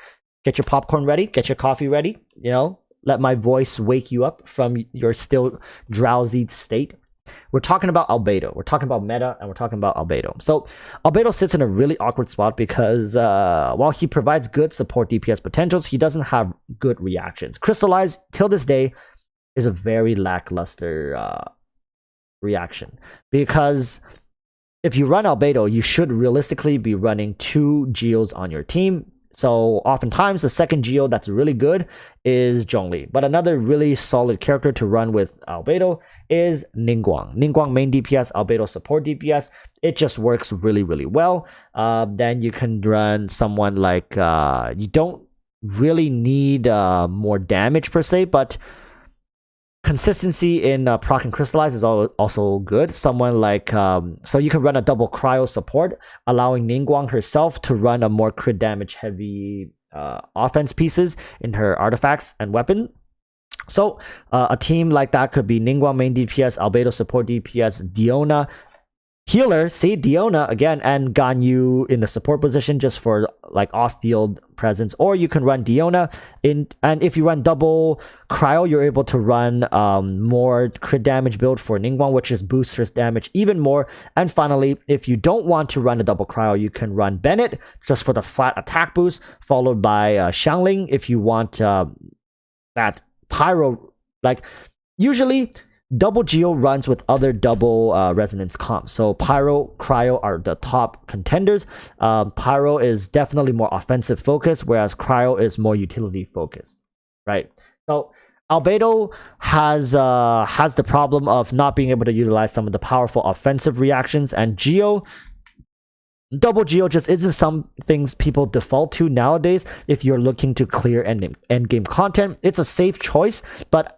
Get your popcorn ready. Get your coffee ready. You know, let my voice wake you up from your still drowsy state." We're talking about Albedo. We're talking about meta, and we're talking about Albedo. So Albedo sits in a really awkward spot because while he provides good support DPS potentials, he doesn't have good reactions. Crystallize, till this day, is a very lackluster reaction. Because if you run Albedo, you should realistically be running 2 Geos on your team. So oftentimes the second Geo that's really good is Zhongli. But another really solid character to run with Albedo is Ningguang. Ningguang main DPS, Albedo support DPS. It just works really, really well. Then you can run someone like, you don't really need more damage per se, but consistency in proc and crystallize is also good. Someone like, so you can run a double cryo support, allowing Ningguang herself to run a more crit damage heavy offense pieces in her artifacts and weapon. So a team like that could be Ningguang main DPS, Albedo support DPS, Diona healer, see Diona again, and Ganyu in the support position just for like off-field presence. Or you can run Diona in, and if you run double cryo, you're able to run more crit damage build for Ningguang, which is boosts her damage even more. And finally, if you don't want to run a double cryo, you can run Bennett just for the flat attack boost, followed by Xiangling if you want that pyro. Like usually double Geo runs with other double resonance comps. So Pyro, Cryo are the top contenders. Pyro is definitely more offensive focused, whereas Cryo is more utility focused, right? So Albedo has the problem of not being able to utilize some of the powerful offensive reactions, and Double Geo just isn't some things people default to nowadays. If you're looking to clear end game content, it's a safe choice, but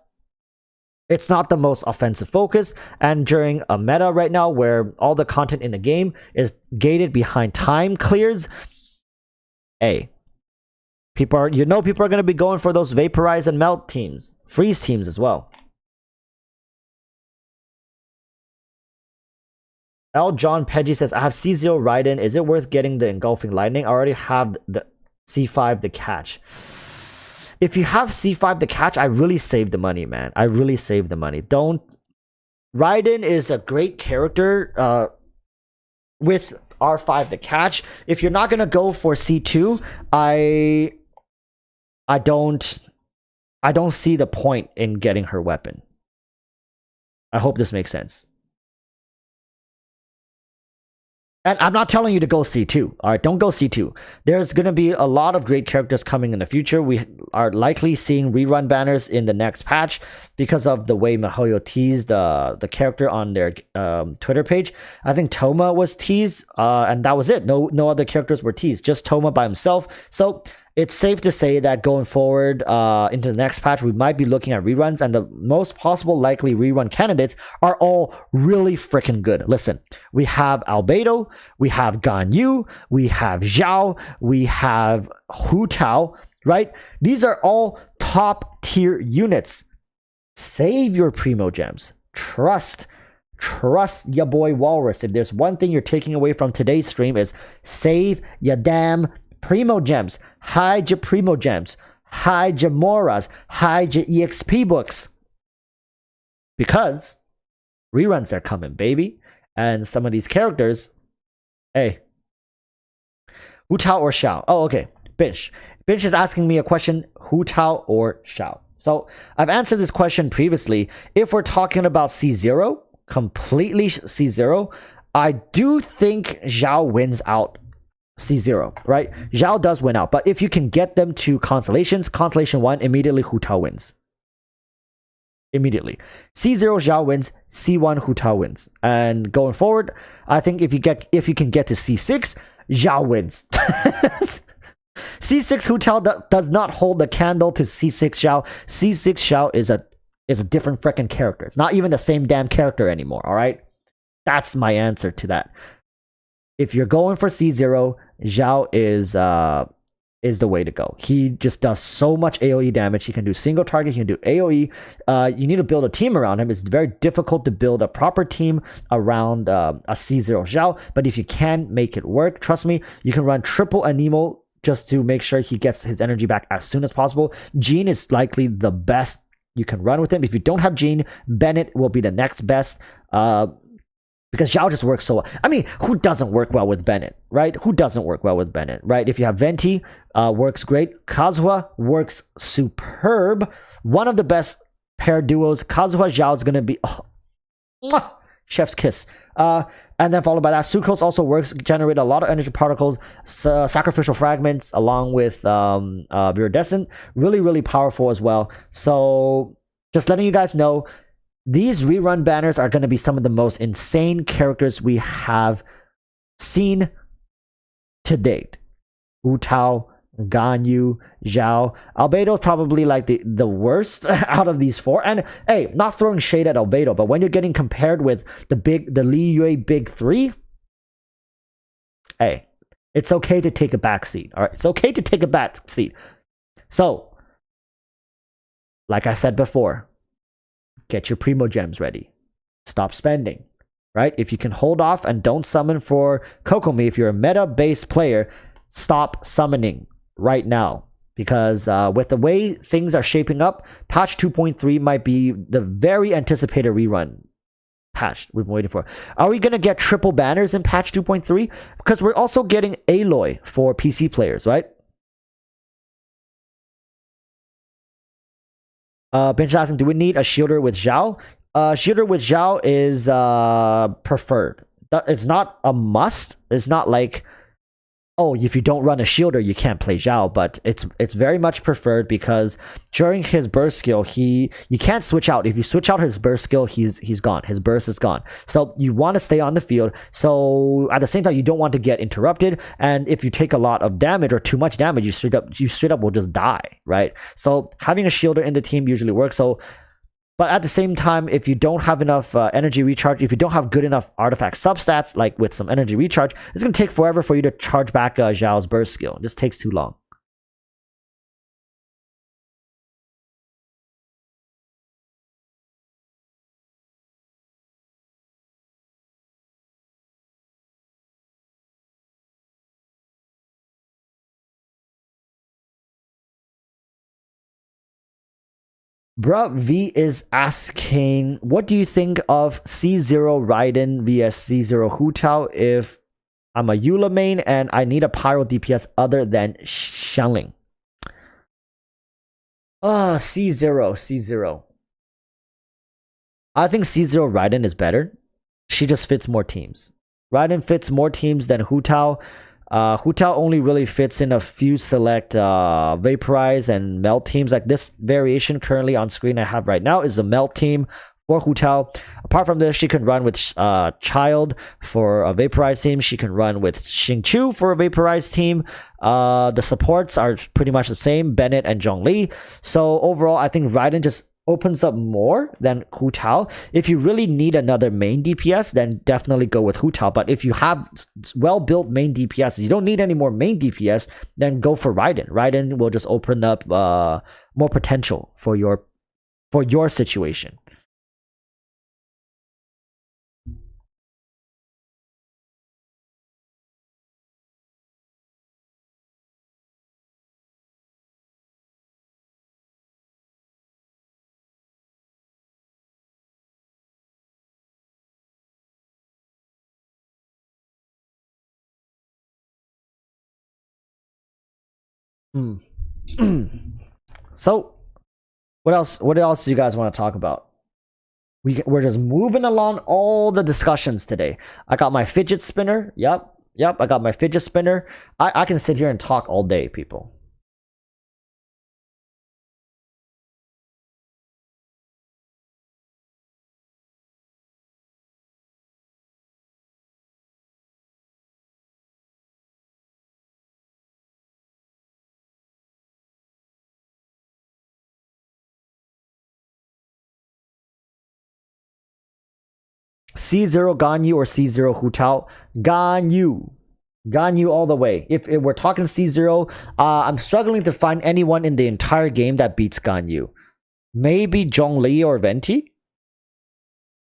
it's not the most offensive focus. And during a meta right now where all the content in the game is gated behind time clears, hey, people are going to be going for those vaporize and melt teams, freeze teams as well. L. John Peggy says, I have C0 Raiden. Is it worth getting the Engulfing Lightning? I already have the C5 the catch. If you have C5 the catch, I really save the money, man. I really save the money. Raiden is a great character with R5 the catch. If you're not going to go for C2, I don't see the point in getting her weapon. I hope this makes sense. And I'm not telling you to go C2. All right, don't go C2. There's going to be a lot of great characters coming in the future. We are likely seeing rerun banners in the next patch because of the way miHoYo teased the character on their Twitter page. I think Toma was teased, and that was it. No other characters were teased, just Toma by himself. So it's safe to say that going forward into the next patch, we might be looking at reruns, and the most possible likely rerun candidates are all really freaking good. Listen, we have Albedo, we have Ganyu, we have Zhao, we have Hu Tao, right? These are all top tier units. Save your Primo Gems. Trust ya boy Walrus. If there's one thing you're taking away from today's stream is save ya damn Primo Gems. Hide your Primo Gems. Hide your Moras. Hide your EXP books. Because reruns are coming, baby. And some of these characters, hey. Hu Tao or Xiao? Oh, okay. Binch is asking me a question. Hu Tao or Xiao? So I've answered this question previously. If we're talking about C0, completely C0, I do think Zhao wins out C0, right? Zhao does win out, but if you can get them to Constellation 1, immediately Hu Tao wins. Immediately. C0 Zhao wins, C1 Hu Tao wins. And going forward, I think if you can get to C6, Zhao wins. C6 Hu Tao does not hold the candle to C6 Zhao. C6 Zhao is a different freaking character. It's not even the same damn character anymore, all right? That's my answer to that. If you're going for C0, Zhao is the way to go. He just does so much AoE damage. He can do single target, he can do AoE. You need to build a team around him. It's very difficult to build a proper team around a C0 Zhao, but if you can make it work, trust me, you can run triple Anemo just to make sure he gets his energy back as soon as possible. Jean is likely the best you can run with him. If you don't have Jean, Bennett will be the next best. Because Zhao just works so well. I mean, who doesn't work well with Bennett, right? Who doesn't work well with Bennett, right? If you have Venti, works great. Kazuha works superb. One of the best pair duos. Kazuha Zhao is going to be chef's kiss. And then followed by that, Sucrose also works, generate a lot of energy particles, sacrificial fragments, along with Viridescent. Really, really powerful as well. So just letting you guys know, these rerun banners are going to be some of the most insane characters we have seen to date. Hu Tao, Ganyu, Zhao. Albedo is probably like the worst out of these four. And hey, not throwing shade at Albedo, but when you're getting compared with the Li Yue big three, hey, it's okay to take a back seat. All right, it's okay to take a back seat. So, like I said before, get your Primo Gems ready. Stop spending, right? If you can hold off and don't summon for Kokomi, if you're a meta-based player, stop summoning right now. Because with the way things are shaping up, patch 2.3 might be the very anticipated rerun patch we've been waiting for. Are we going to get triple banners in patch 2.3? Because we're also getting Aloy for PC players, right? Bench asking, do we need a shielder with Zhao? Shielder with Zhao is preferred. It's not a must. It's not like oh, if you don't run a shielder, you can't play Zhao, but it's very much preferred because during his burst skill, you can't switch out. If you switch out his burst skill, he's gone. His burst is gone. So you want to stay on the field. So at the same time, you don't want to get interrupted. And if you take a lot of damage or too much damage, you straight up will just die, right? So having a shielder in the team usually works. So but at the same time, if you don't have enough energy recharge, if you don't have good enough artifact substats, like with some energy recharge, it's going to take forever for you to charge back Zhao's burst skill. It just takes too long. Bruh V is asking, what do you think of C0 Raiden vs C0 Hu Tao if I'm a Eula main and I need a pyro DPS other than Xiangling? C0. I think C0 Raiden is better. She just fits more teams. Raiden fits more teams than Hu Tao. Hu Tao only really fits in a few select Vaporize and Melt teams. Like this variation currently on screen I have right now is a Melt team for Hu Tao. Apart from this, she can run with Child for a Vaporize team. She can run with Xing Chu for a Vaporize team. The supports are pretty much the same, Bennett and Zhongli. So overall, I think Raiden just opens up more than Hu Tao. If you really need another main DPS, then definitely go with Hu Tao. But if you have well-built main DPS, you don't need any more main DPS, then go for Raiden. Raiden will just open up more potential for your situation. Hmm. So, what else? What else do you guys want to talk about? We're just moving along all the discussions today. I got my fidget spinner. Yep. I got my fidget spinner. I can sit here and talk all day, people. C0 Ganyu or C0 Hu Tao? Ganyu all the way. If we're talking C0, I'm struggling to find anyone in the entire game that beats Ganyu. Maybe Zhongli or Venti?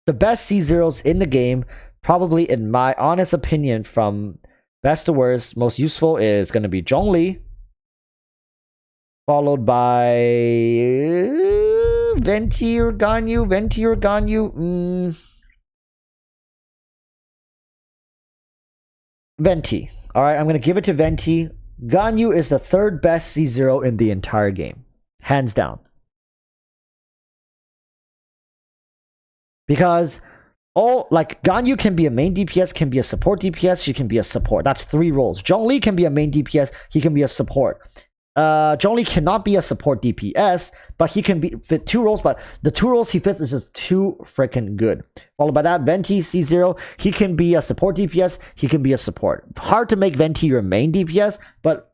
The best C0s in the game, probably in my honest opinion, from best to worst, most useful is going to be Zhongli, followed by Venti or Ganyu. Venti. Alright, I'm going to give it to Venti. Ganyu is the third best C0 in the entire game. Hands down. Because Ganyu can be a main DPS, can be a support DPS, she can be a support. That's 3 roles. Zhongli can be a main DPS, he can be a support. Zhongli cannot be a support DPS, but he can fit 2 roles, but the 2 roles he fits is just too freaking good. Followed by that, Venti, C0, he can be a support DPS, he can be a support. Hard to make Venti your main DPS, but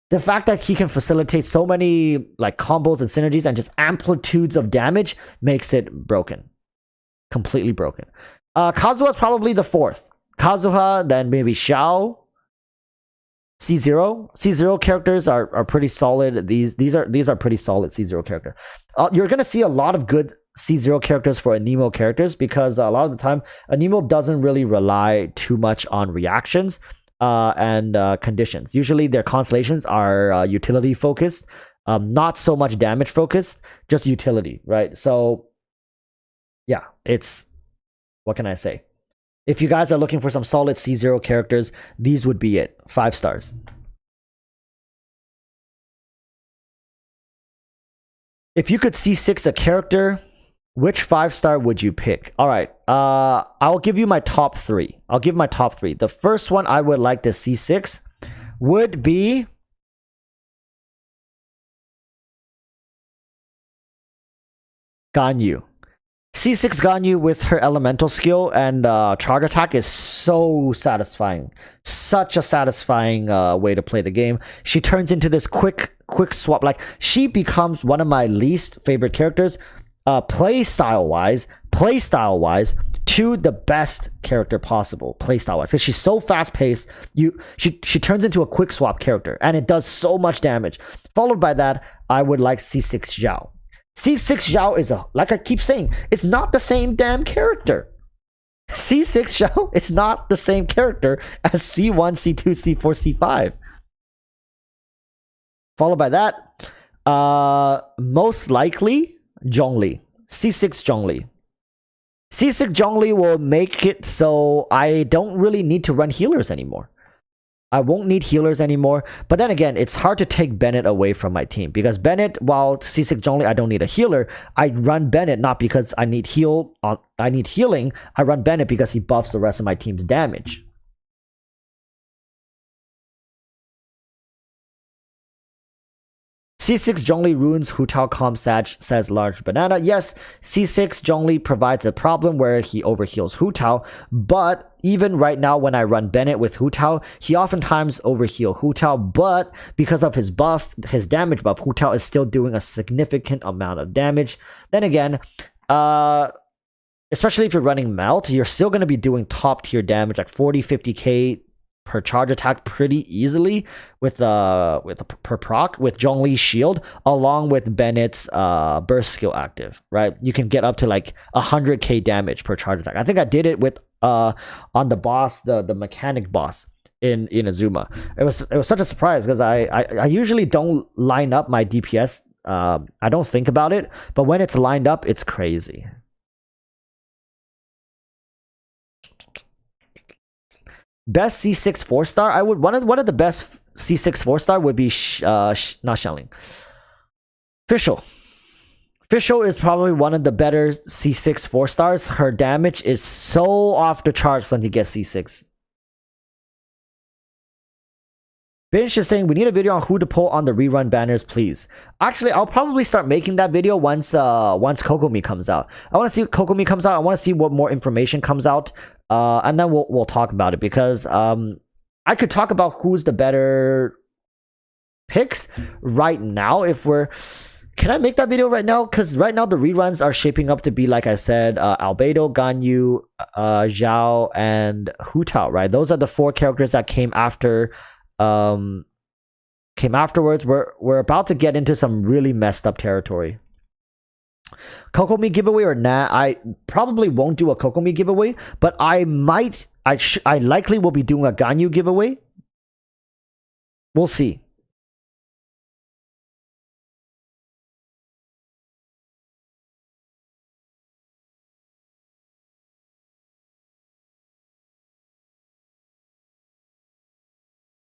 the fact that he can facilitate so many combos and synergies and just amplitudes of damage makes it broken. Completely broken. Kazuha is probably the 4th. Kazuha, then maybe Xiao. C0 characters are pretty solid. These are pretty solid C0 characters. You're gonna see a lot of good C0 characters for Anemo characters because a lot of the time Anemo doesn't really rely too much on reactions and conditions. Usually their constellations are utility focused, not so much damage focused, just utility, right? So yeah, what can I say? If you guys are looking for some solid C0 characters, these would be it. 5 stars. If you could C6 a character, which 5-star would you pick? Alright, I'll give you my top 3. I'll give my top 3. The first one I would like to C6 would be Ganyu. C6 Ganyu with her elemental skill and charge attack is so satisfying. Such a satisfying way to play the game. She turns into this quick swap. Like, she becomes one of my least favorite characters, play style wise, to the best character possible, play style wise, because she's so fast paced. She turns into a quick swap character, and it does so much damage. Followed by that, I would like C6 Zhao. C6 Zhao is like I keep saying, it's not the same damn character. C6 Zhao, it's not the same character as C1, C2, C4, C5. Followed by that, most likely Zhongli. C6 Zhongli. C6 Zhongli will make it so I don't really need to run healers anymore. I won't need healers anymore. But then again, it's hard to take Bennett away from my team, because Bennett, while C6 Zhongli, I don't need a healer. I run Bennett not because I need healing. I run Bennett because he buffs the rest of my team's damage. C6 Zhongli ruins Hu Tao Comsag, says Large Banana. Yes, C6 Zhongli provides a problem where he overheals Hu Tao, but even right now when I run Bennett with Hu Tao, he oftentimes overheal Hu Tao, but because of his buff, his damage buff, Hu Tao is still doing a significant amount of damage. Then again, especially if you're running Melt, you're still going to be doing top tier damage, like 40-50k per charge attack pretty easily with per proc with Zhongli's shield along with Bennett's burst skill active, right? You can get up to like 100k damage per charge attack. I think I did it with on the boss, the mechanic boss in Azuma. It was such a surprise because I usually don't line up my DPS. I don't think about it, but when it's lined up, it's crazy. Best C6 4-star, I would one of the best C6 4-star would be not Shelling. Fischl is probably one of the better C6 4-stars. Her damage is so off the charts when you get C6. Binge is saying we need a video on who to pull on the rerun banners, please. Actually, I'll probably start making that video once Kokomi comes out. I want to see Kokomi comes out. I want to see what more information comes out. And then we'll talk about it, because I could talk about who's the better picks right now. Can I make that video right now? Because right now the reruns are shaping up to be, like I said, Albedo, Ganyu, Zhao, and Hu Tao, right? Those are the 4 characters that came after. Came afterwards. We're about to get into some really messed up territory. Kokomi giveaway or nah? I probably won't do a Kokomi giveaway, but I likely will be doing a Ganyu giveaway. We'll see.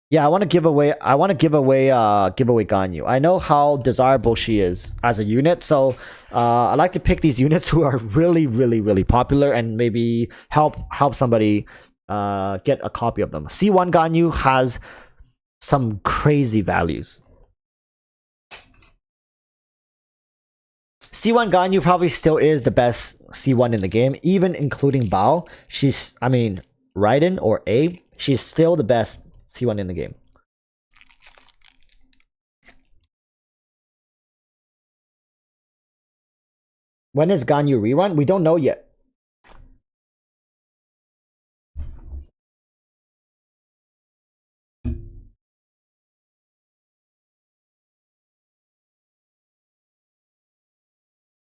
Yeah, I want to give away Ganyu. I know how desirable she is as a unit, so I like to pick these units who are really popular and maybe help somebody get a copy of them. C1 Ganyu has some crazy values. C1 Ganyu probably still is the best C1 in the game, even including Bao. Raiden or Abe, she's still the best C1 in the game. When is Ganyu rerun? We don't know yet.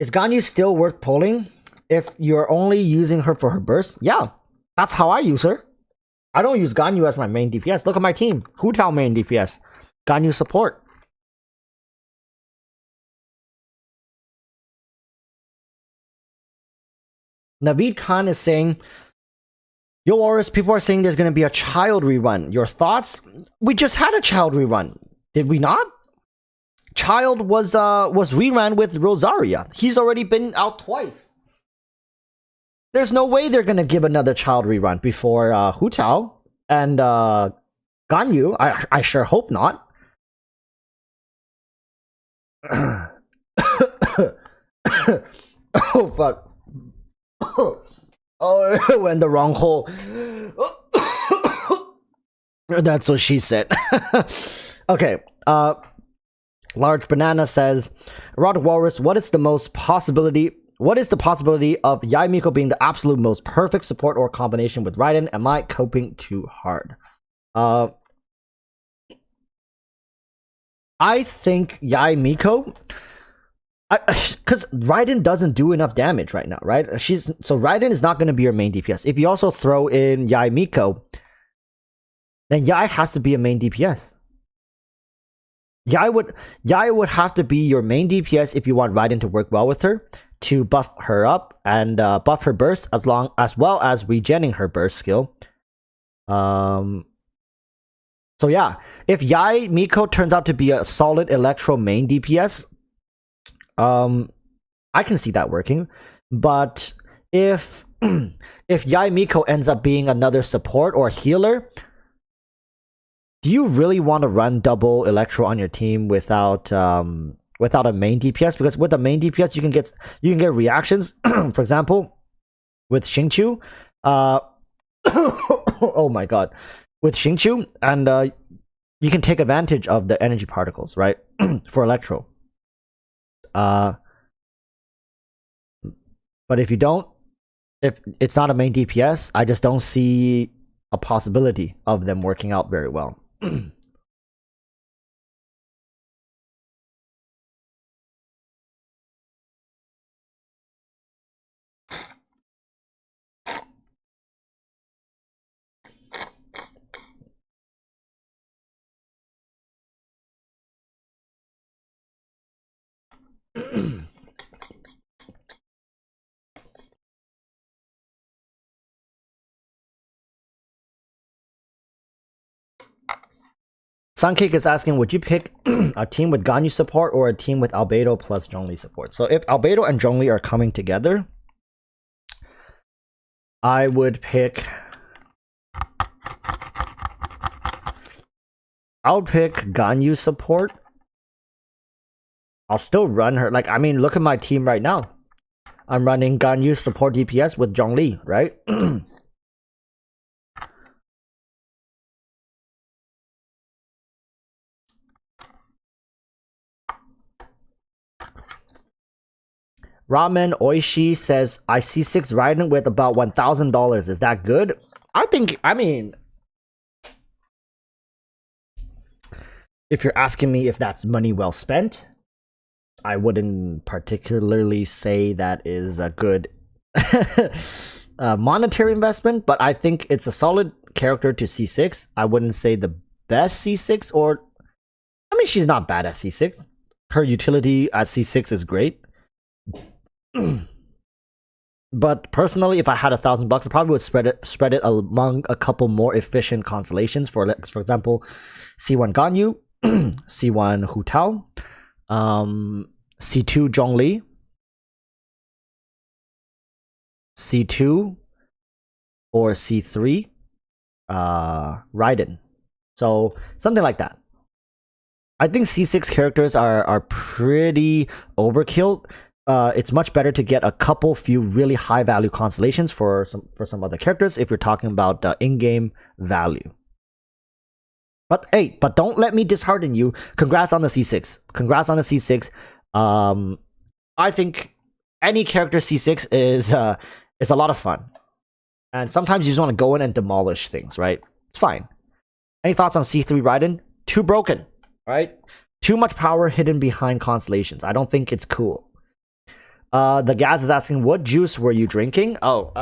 Is Ganyu still worth pulling if you're only using her for her burst? Yeah, that's how I use her. I don't use Ganyu as my main DPS. Look at my team. Hu Tao main DPS. Ganyu support. Naveed Khan is saying, Yo, Oris, people are saying there's going to be a child rerun. Your thoughts? We just had a child rerun. Did we not? Child was rerun with Rosaria. He's already been out twice. There's no way they're gonna give another child rerun before Hu Tao and Ganyu? I sure hope not. Oh fuck. Oh, it went the wrong hole. That's what she said. Okay. Large Banana says, Rod Walrus, what is the possibility of Yai Miko being the absolute most perfect support or combination with Raiden? Am I coping too hard? I think Yai Miko, because Raiden doesn't do enough damage right now, right? So Raiden is not going to be your main DPS. If you also throw in Yai Miko, then Yai has to be a main DPS. Yai would have to be your main DPS if you want Raiden to work well with her, to buff her up and buff her burst as well as regenning her burst skill. So yeah, if Yai Miko turns out to be a solid Electro main DPS, I can see that working. But if Yai Miko ends up being another support or healer, do you really want to run double Electro on your team without a main DPS? Because with a main DPS, you can get reactions. For example, with Xingqiu, oh my god, with Xingqiu, and you can take advantage of the energy particles, right? For Electro. But if you don't, if it's not a main DPS, I just don't see a possibility of them working out very well. Suncake is asking, would you pick a team with Ganyu support or a team with Albedo plus Zhongli support? So if Albedo and Zhongli are coming together, I would pick Ganyu support. I'll still run her. Like, I mean, look at my team right now. I'm running Ganyu support DPS with Zhongli, right? Ramen Oishi says, I see 6 Raiden with about $1,000. Is that good? I mean, if you're asking me if that's money well spent, I wouldn't particularly say that is a good monetary investment, but I think it's a solid character to C6. I wouldn't say the best C6, or I mean, she's not bad at C6. Her utility at C6 is great. But personally, if I had $1,000, I probably would spread it among a couple more efficient constellations. For example, C1 Ganyu, C1 Hu Tao, C2 Zhongli, C2 or C3 Raiden. So something like that. I think C6 characters are pretty overkill. It's much better to get a few really high value constellations for some other characters if you're talking about in-game value. But hey, don't let me dishearten you. Congrats on the C6. Congrats on the C6. I think any character C6 is a lot of fun. And sometimes you just want to go in and demolish things, right? It's fine. Any thoughts on C3 Raiden? Too broken, right? Too much power hidden behind constellations. I don't think it's cool. The Gaz is asking, what juice were you drinking? Oh,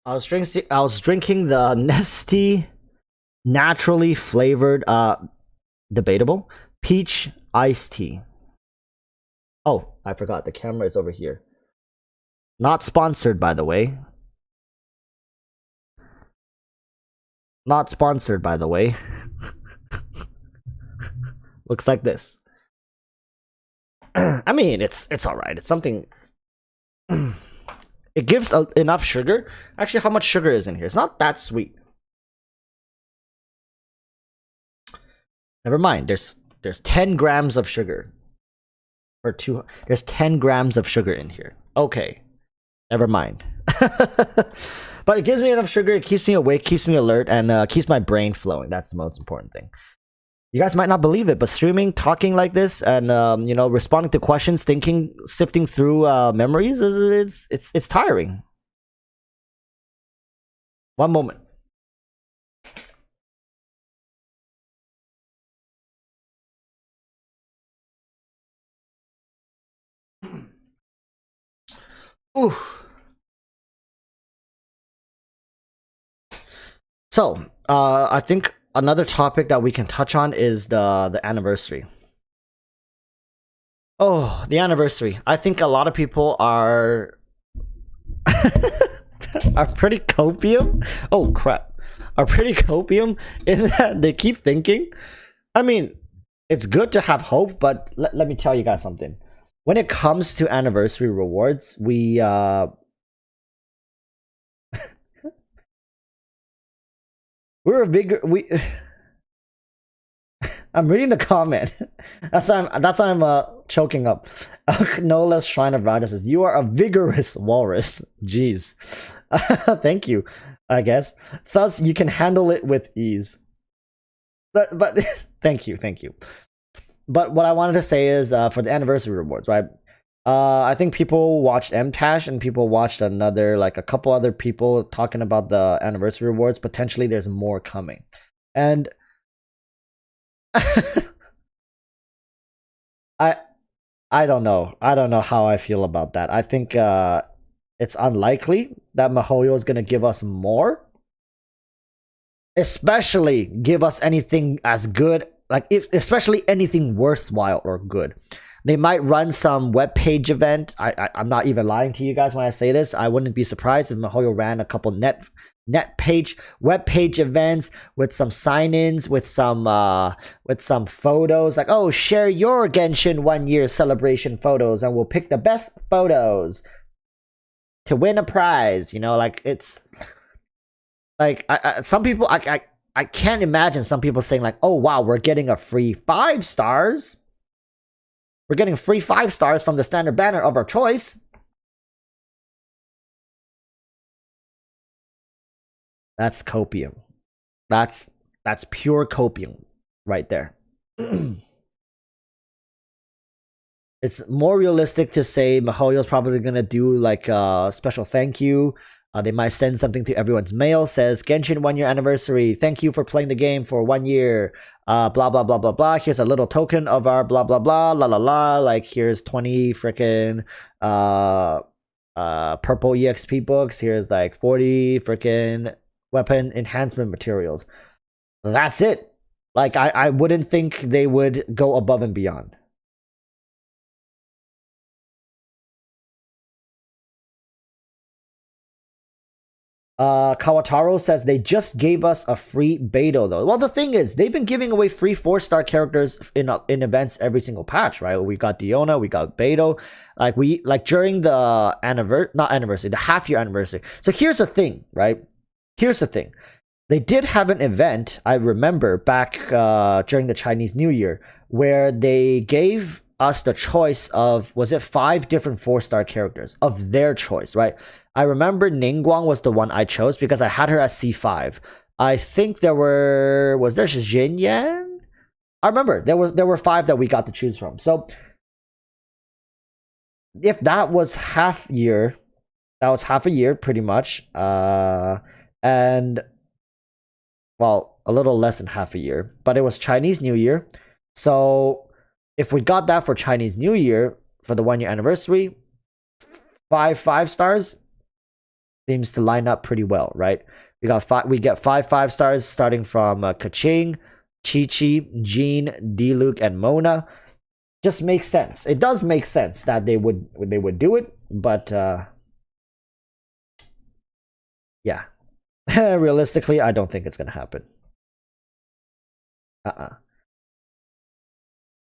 I was drinking the Nestea naturally flavored, debatable peach iced tea. Oh, I forgot, the camera is over here. Not sponsored, by the way. Not sponsored, by the way. Looks like this. I mean, it's all right. It's something. It gives enough sugar. Actually, how much sugar is in here? It's not that sweet. Never mind. There's 10 grams of sugar. Or two. There's 10 grams of sugar in here. Okay. Never mind. But it gives me enough sugar. It keeps me awake, keeps me alert, and keeps my brain flowing. That's the most important thing. You guys might not believe it, but streaming, talking like this, and responding to questions, thinking, sifting through memories, it's tiring. One moment. Ooh. So, I think another topic that we can touch on is the anniversary. Oh, the anniversary. I think a lot of people are are pretty copium. Oh crap. Are pretty copium in that they keep thinking. I mean, it's good to have hope, but let me tell you guys something. When it comes to anniversary rewards, we're a bigger we I'm reading the comment. That's why I'm choking up. No less Shrine of Rider says, "You are a vigorous walrus." Jeez. Thank you, I guess. Thus, you can handle it with ease. But thank you. But what I wanted to say is for the anniversary rewards, right? I think people watched MTash and people watched a couple other people talking about the anniversary rewards. Potentially, there's more coming, and I I don't know. I don't know how I feel about that. I think it's unlikely that MiHoYo is gonna give us more, especially give us anything as good, especially anything worthwhile or good. They might run some web page event. I'm not even lying to you guys when I say this. I wouldn't be surprised if MiHoYo ran a couple web page events with some sign-ins, with some photos, like, oh, share your Genshin 1 year celebration photos and we'll pick the best photos to win a prize. Like, it's like some people, I can't imagine some people saying like, oh wow, we're getting a free 5 stars. We're getting free 5 stars from the standard banner of our choice. That's copium. That's pure copium right there. It's more realistic to say MiHoYo's probably gonna do like a special thank you. They might send something to everyone's mail, says Genshin 1 year anniversary. Thank you for playing the game for 1 year. Blah blah blah blah blah. Here's a little token of our blah blah blah la la la. Like, here's 20 freaking purple EXP books. Here's like 40 freaking weapon enhancement materials. That's it. Like, I wouldn't think they would go above and beyond. Kawataro says they just gave us a free Beto though. Well, the thing is, they've been giving away free 4-star characters in events every single patch, right? We got Diona, we got Beto, like during the the half-year anniversary. So here's the thing, right? Here's the thing. They did have an event, I remember, back during the Chinese New Year, where they gave us the choice of, was it 5 different 4-star characters of their choice, right? I remember Ningguang was the one I chose because I had her at C5. I think was there Jin Yan? I remember there were 5 that we got to choose from. So if that was half year, that was half a year pretty much. And well, a little less than half a year, but it was Chinese New Year. So if we got that for Chinese New Year for the 1 year anniversary, 5 stars seems to line up pretty well, right? We get 5 stars starting from Kaching, Chi-Chi, Jean, Diluc, and Mona. Just makes sense. It does make sense that they would do it, but yeah. Realistically, I don't think it's gonna happen.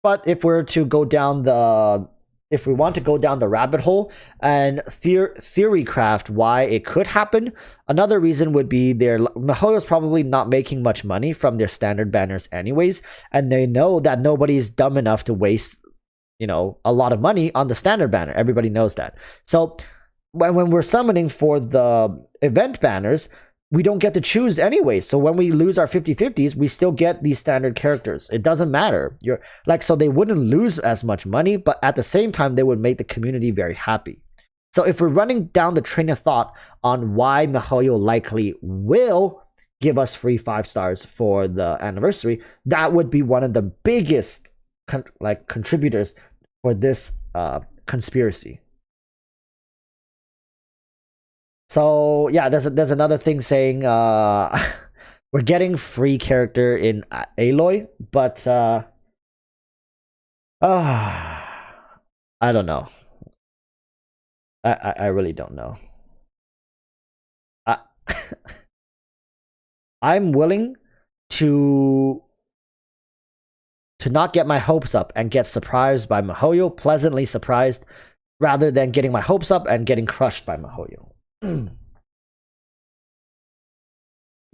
But if we want to go down the rabbit hole and theory craft why it could happen, another reason would be Mihoyo's probably not making much money from their standard banners anyways, and they know that nobody's dumb enough to waste, a lot of money on the standard banner. Everybody knows that. So when we're summoning for the event banners, we don't get to choose anyway. So when we lose our 50/50s, we still get these standard characters. It doesn't matter. So they wouldn't lose as much money, but at the same time, they would make the community very happy. So if we're running down the train of thought on why Mihoyo likely will give us free 5 stars for the anniversary, that would be one of the biggest contributors for this conspiracy. So yeah, there's another thing saying we're getting free character in Aloy, but I don't know. I really don't know. I'm willing to not get my hopes up and get surprised by Mihoyo, pleasantly surprised, rather than getting my hopes up and getting crushed by Mihoyo.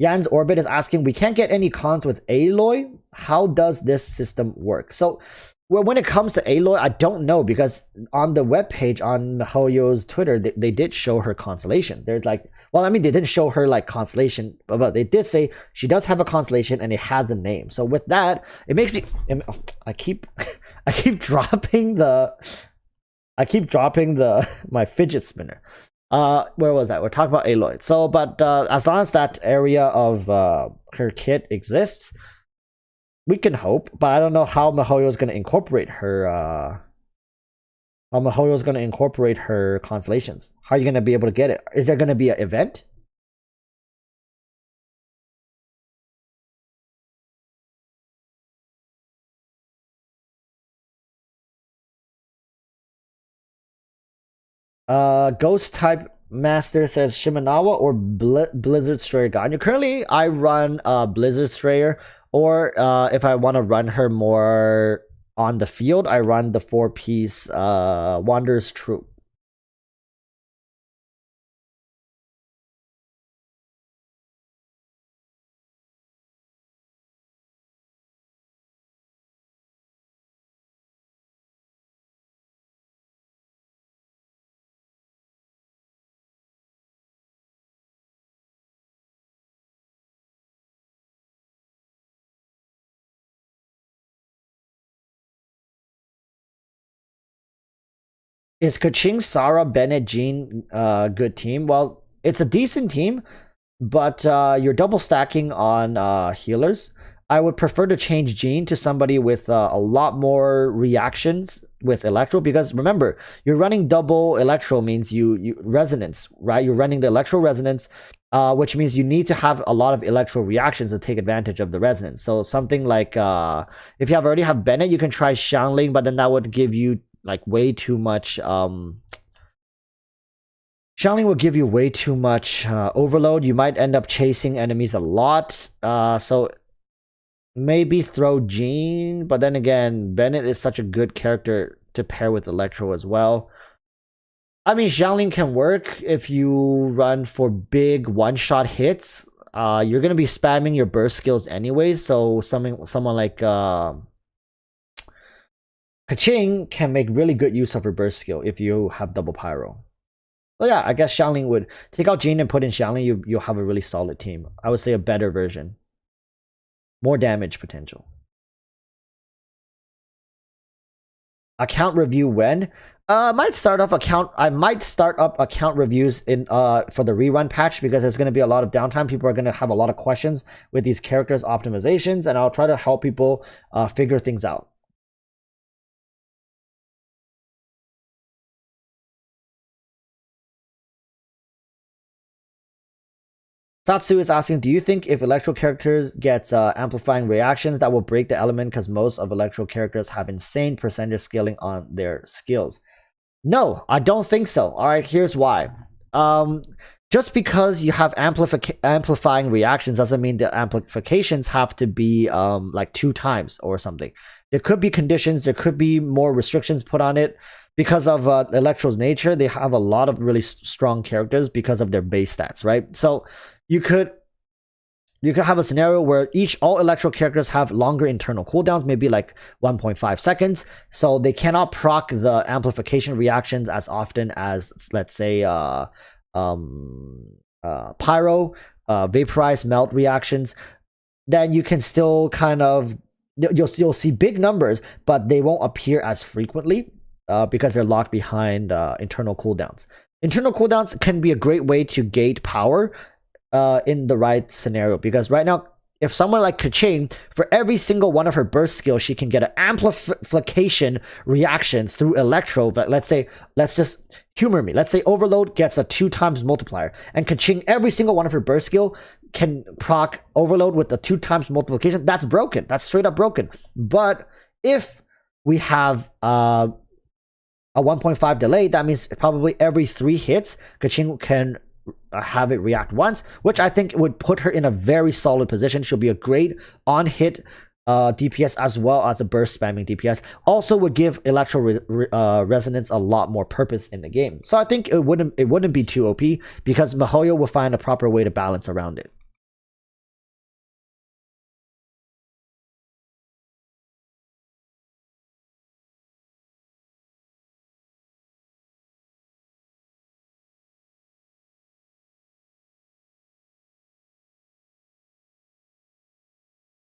Jan's Orbit is asking, we can't get any cons with Aloy. How does this system work? So, when it comes to Aloy, I don't know, because on the webpage on Mihoyo's Twitter, they did show her constellation. They're like, they didn't show her constellation, but they did say she does have a constellation and it has a name. So with that, it makes me, I keep dropping my fidget spinner. Where was I? We're talking about Aloy. So, but as long as that area of her kit exists, we can hope. But I don't know how Mihoyo is going to incorporate her. How Mihoyo is going to incorporate her constellations. How are you going to be able to get it? Is there going to be an event? Ghost type master says Shimenawa or Blizzard Strayer God. Currently, I run Blizzard Strayer, or if I want to run her more on the field, I run the 4-piece Wanderer's Troop. Is Kaching, Sara, Bennett, Jean good team? Well, it's a decent team, but you're double stacking on healers. I would prefer to change Jean to somebody with a lot more reactions with Electro, because remember, you're running double Electro means you resonance, right? You're running the Electro resonance, which means you need to have a lot of Electro reactions to take advantage of the resonance. So something like if you already have Bennett, you can try Xiangling, but then that would give you way too much. Xiangling will give you way too much overload. You might end up chasing enemies a lot. So maybe throw Jean, but then again, Bennett is such a good character to pair with Electro as well. I mean, Xiangling can work if you run for big one-shot hits. You're gonna be spamming your burst skills anyways, so someone like Kaching can make really good use of her burst skill if you have double pyro. So yeah, I guess Xiangling would take out Jean and put in Xiangling. You'll have a really solid team. I would say a better version. More damage potential. Account review when? I might start up account reviews in for the rerun patch, because there's going to be a lot of downtime. People are going to have a lot of questions with these characters optimizations, and I'll try to help people figure things out. Satsu is asking, do you think if Electro characters gets amplifying reactions, that will break the element, because most of Electro characters have insane percentage scaling on their skills? No, I don't think so. All right, here's why. just because you have amplifying reactions doesn't mean the amplifications have to be like 2 times or something. There could be conditions, there could be more restrictions put on it. Because of Electro's nature, they have a lot of really strong characters because of their base stats, right? So you could have a scenario where all Electro characters have longer internal cooldowns, maybe like 1.5 seconds, so they cannot proc the amplification reactions as often as, let's say, pyro, vaporize, melt reactions. Then you can still kind of, you'll see big numbers, but they won't appear as frequently because they're locked behind internal cooldowns. Internal cooldowns can be a great way to gate power in the right scenario, because right now, if someone like Kaching, for every single one of her burst skills, she can get an amplification reaction through Electro. But let's just humor me. Let's say Overload gets a 2 times multiplier, and Kaching, every single one of her burst skill can proc Overload with the 2 times multiplication. That's broken. That's straight up broken. But if we have a 1.5 delay, that means probably every 3 hits, Kaching can have it react once, which I think would put her in a very solid position. She'll be a great on-hit DPS as well as a burst spamming DPS. Also would give Electro Resonance a lot more purpose in the game. So I think it wouldn't be too OP, because MiHoYo will find a proper way to balance around it.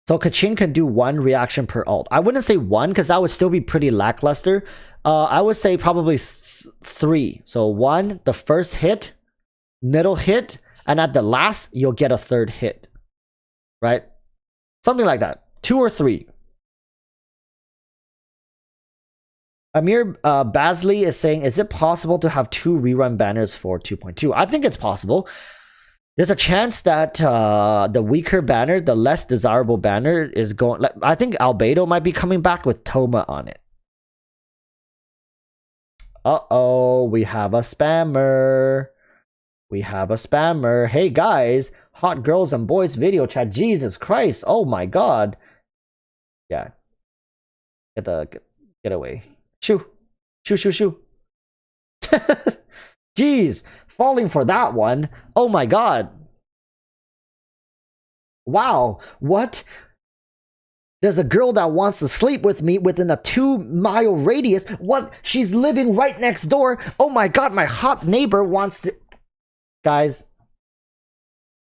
So Kachin can do 1 reaction per ult. I wouldn't say 1, because that would still be pretty lackluster. I would say probably 3. So 1, the first hit, middle hit, and at the last, you'll get a 3rd hit. Right? Something like that. 2 or 3. Amir Basley is saying, is it possible to have 2 rerun banners for 2.2? I think it's possible. There's a chance that the weaker banner, the less desirable banner, is going. I think Albedo might be coming back with Toma on it. Uh-oh, we have a spammer. We have a spammer. Hey guys, hot girls and boys video chat. Jesus Christ! Oh my God. Yeah. Get away. Shoo, shoo, shoo, shoo. Jeez, falling for that one. Oh my God. Wow, what? There's a girl that wants to sleep with me within a 2-mile radius. What? She's living right next door. Oh my God, my hot neighbor wants to... Guys,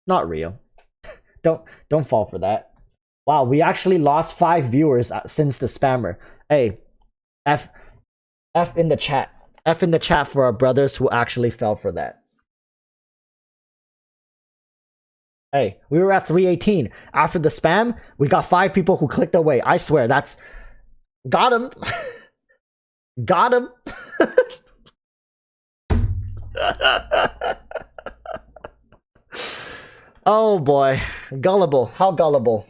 not real. Don't fall for that. Wow, we actually lost 5 viewers since the spammer. Hey, F in the chat. F in the chat for our brothers who actually fell for that. Hey, we were at 318. After the spam, we got 5 people who clicked away. I swear, that's... Got him. Got him. Oh boy. Gullible. How gullible.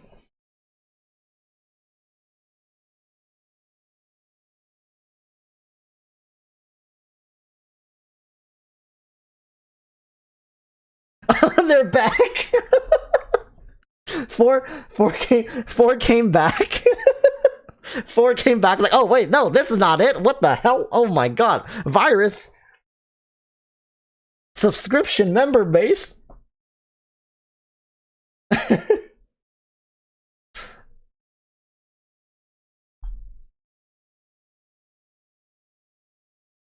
They're back. Four came back. 4 came back like, oh wait, no, this is not it. What the hell? Oh my God. Virus. Subscription member base.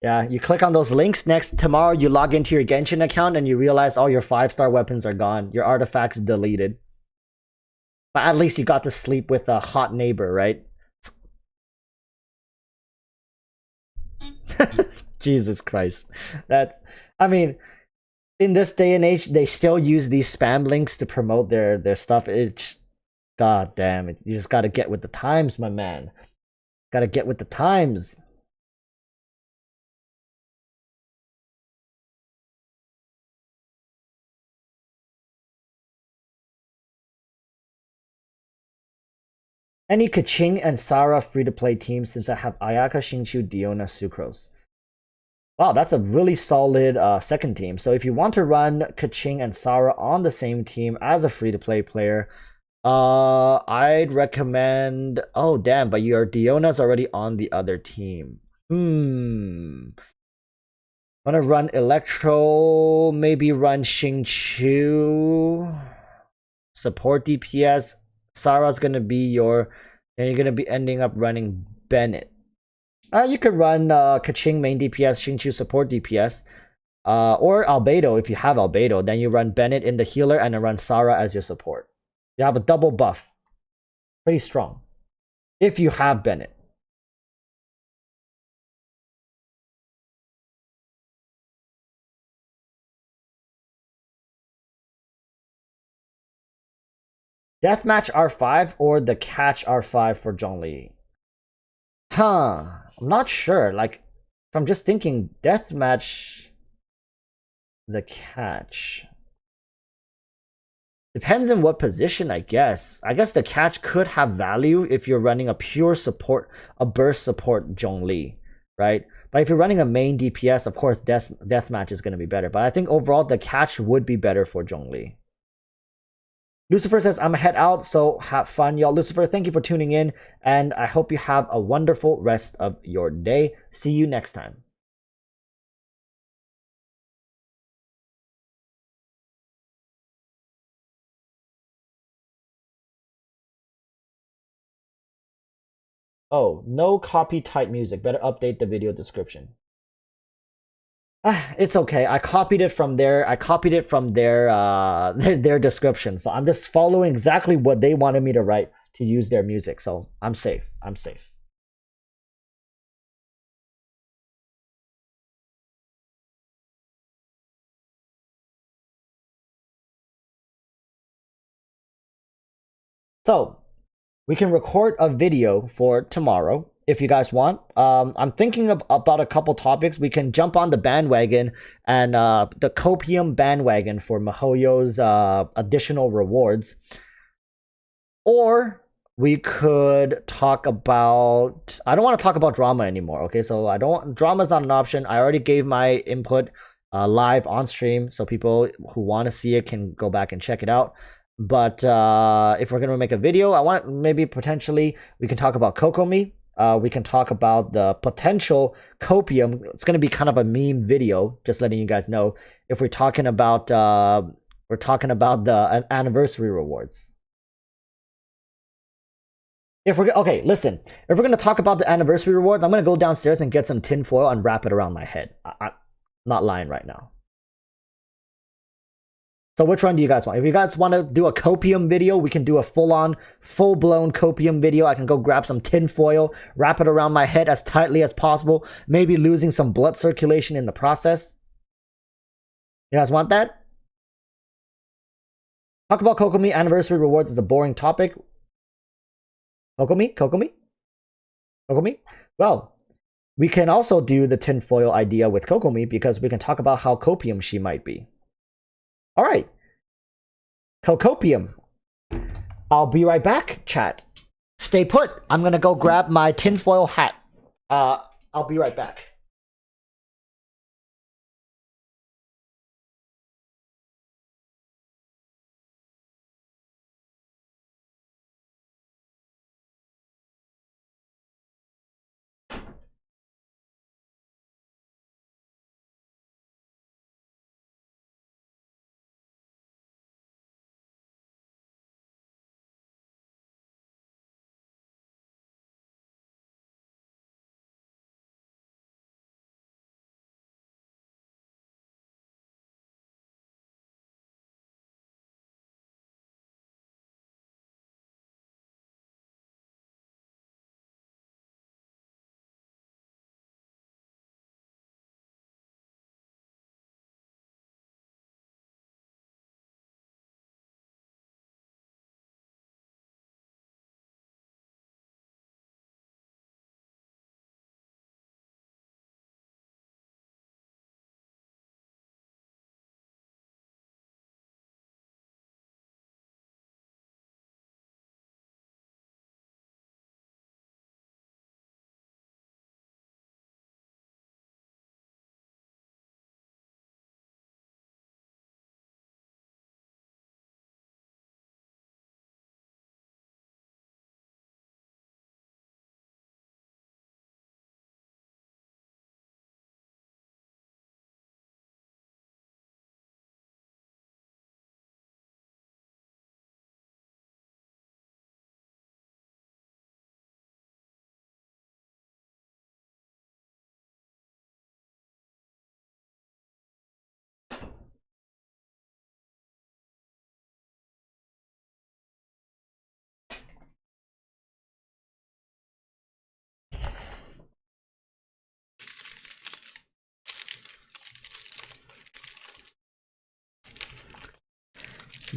Yeah, you click on those links. Next, tomorrow you log into your Genshin account and you realize all your 5-star weapons are gone. Your artifacts deleted. But at least you got to sleep with a hot neighbor, right? Jesus Christ. That's... I mean, in this day and age, they still use these spam links to promote their stuff. It's... God damn it. You just gotta get with the times, my man. Gotta get with the times. Any Kaching and Sarah free-to-play teams since I have Ayaka, Xingqiu, Diona, Sucrose. Wow, that's a really solid second team. So if you want to run Kaching and Sara on the same team as a free-to-play player, I'd recommend. Oh, damn! But your Diona's already on the other team. Wanna run Electro? Maybe run Xingqiu. Support DPS. Sara's gonna be your. And you're gonna be ending up running Bennett. You could run Kaching main DPS, Xingqiu support DPS, or Albedo if you have Albedo. Then you run Bennett in the healer and then run Sara as your support. You have a double buff. Pretty strong. If you have Bennett. Deathmatch R5 or the catch R5 for Zhongli? Huh. I'm not sure. Like, if I'm just thinking deathmatch the catch. Depends on what position, I guess. I guess the catch could have value if you're running a pure support, a burst support Zhongli, right? But if you're running a main DPS, of course, deathmatch is going to be better. But I think overall, the catch would be better for Zhongli. Lucifer says, I'm head out, so have fun, y'all. Lucifer, thank you for tuning in, and I hope you have a wonderful rest of your day. See you next time. Oh, no copy type music. Better update the video description. It's okay. I copied it from their their description. So I'm just following exactly what they wanted me to write to use their music. So I'm safe. I'm safe. So we can record a video for tomorrow if you guys want. I'm thinking about a couple topics. We can jump on the bandwagon and the copium bandwagon for Mihoyo's additional rewards. Or we could talk about. I don't want to talk about drama anymore. Okay, so I don't. Drama's not an option. I already gave my input live on stream, so people who want to see it can go back and check it out. But if we're gonna make a video, I want maybe potentially we can talk about Kokomi. We can talk about the potential copium. It's gonna be kind of a meme video, just letting you guys know. If we're talking about the anniversary rewards. If we're okay, listen. If we're gonna talk about the anniversary rewards, I'm gonna go downstairs and get some tinfoil and wrap it around my head. I'm not lying right now. So which one do you guys want? If you guys want to do a copium video, we can do a full-on, full-blown copium video. I can go grab some tinfoil, wrap it around my head as tightly as possible, maybe losing some blood circulation in the process. You guys want that? Talk about Kokomi anniversary rewards is a boring topic. Kokomi? Kokomi? Kokomi? Well, we can also do the tinfoil idea with Kokomi because we can talk about how copium she might be. All right. Cocopium. I'll be right back, chat. Stay put. I'm gonna go grab my tinfoil hat. I'll be right back.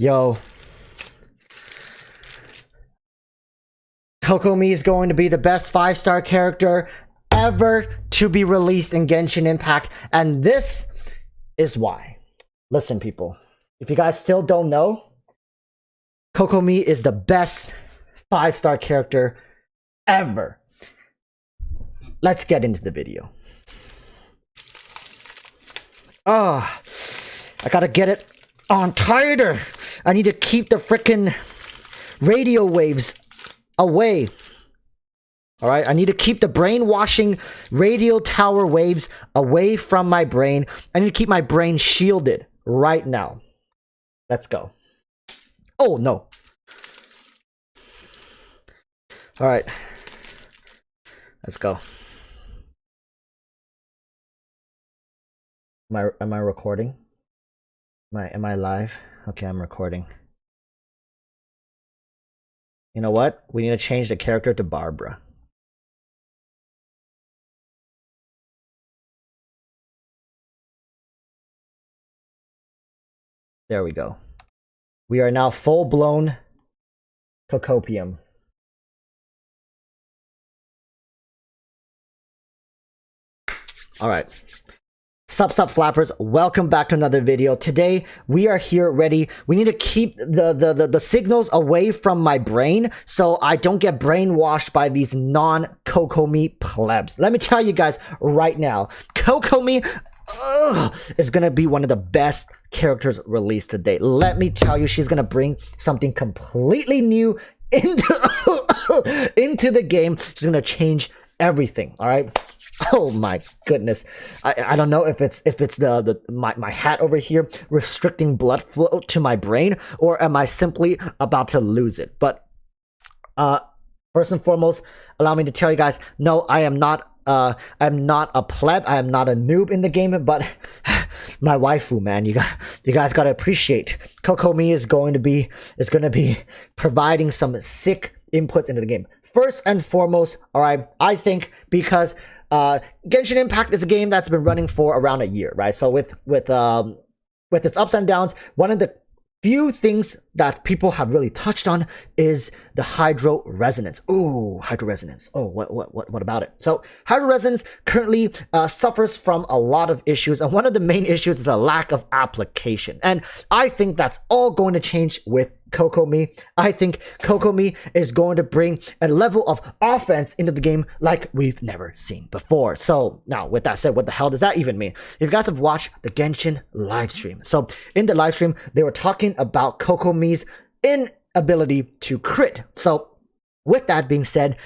Yo. Kokomi is going to be the best 5-star character ever to be released in Genshin Impact. And this is why. Listen, people. If you guys still don't know, Kokomi is the best 5-star character ever. Let's get into the video. I gotta get it on tighter. I need to keep the frickin' radio waves away. Alright, I need to keep the brainwashing radio tower waves away from my brain. I need to keep my brain shielded right now. Let's go. Oh, no. Alright. Let's go. Am I recording? Am I live? Okay, I'm recording. You know what? We need to change the character to Barbara. There we go. We are now full-blown Cocopium. Alright. Sup flappers, welcome back to another video. Today we are here ready. We need to keep the signals away from my brain so I don't get brainwashed by these non-Kokomi plebs. Let me tell you guys right now, Kokomi is gonna be one of the best characters released today. Let me tell you, she's gonna bring something completely new into the game. She's gonna change everything. All right. Oh my goodness. I don't know if it's my hat over here restricting blood flow to my brain, or am I simply about to lose it? But first and foremost, allow me to tell you guys, no, I'm not a pleb, I am not a noob in the game, but my waifu, man, you guys gotta appreciate. Kokomi is going to be providing some sick inputs into the game. First and foremost, all right, I think because Genshin Impact is a game that's been running for around a year, right? So with its ups and downs, one of the few things that people have really touched on is the hydro resonance. Ooh, hydro resonance. Oh, what about it? So hydro resonance currently suffers from a lot of issues, and one of the main issues is a lack of application. And I think that's all going to change with Kokomi. I think Kokomi is going to bring a level of offense into the game like we've never seen before. So now, with that said, what the hell does that even mean? If you guys have watched the Genshin live stream, so in the live stream, they were talking about Kokomi's inability to crit. So with that being said,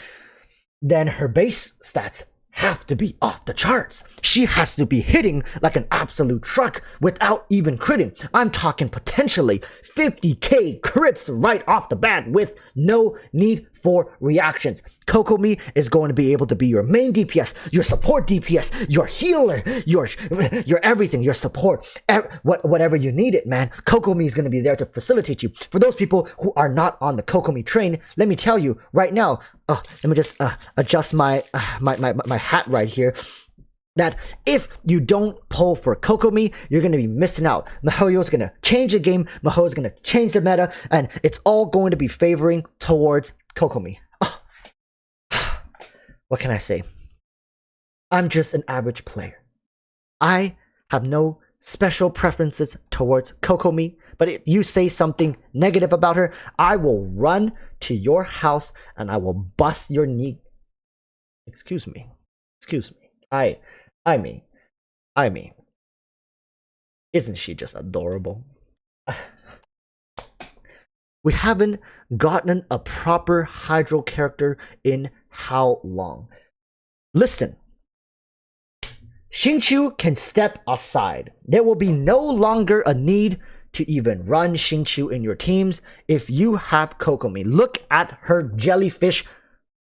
then her base stats have to be off the charts. She has to be hitting like an absolute truck without even critting. I'm talking potentially 50k crits right off the bat with no need for reactions. Kokomi is going to be able to be your main DPS, your support DPS, your healer, your everything, your support, whatever you need it, man. Kokomi is going to be there to facilitate you. For those people who are not on the Kokomi train, let me tell you right now, let me just adjust my hat right here, that if you don't pull for Kokomi, you're going to be missing out. Mihoyo is going to change the game, Mihoyo is going to change the meta, and it's all going to be favoring towards Kokomi. What can I say? I'm just an average player. I have no special preferences towards Kokomi, but if you say something negative about her, I will run to your house and I will bust your knee. Excuse me. I mean, isn't she just adorable? We haven't gotten a proper hydro character in how long? Listen, Xingqiu can step aside. There will be no longer a need to even run Xingqiu in your teams if you have Kokomi. Look at her jellyfish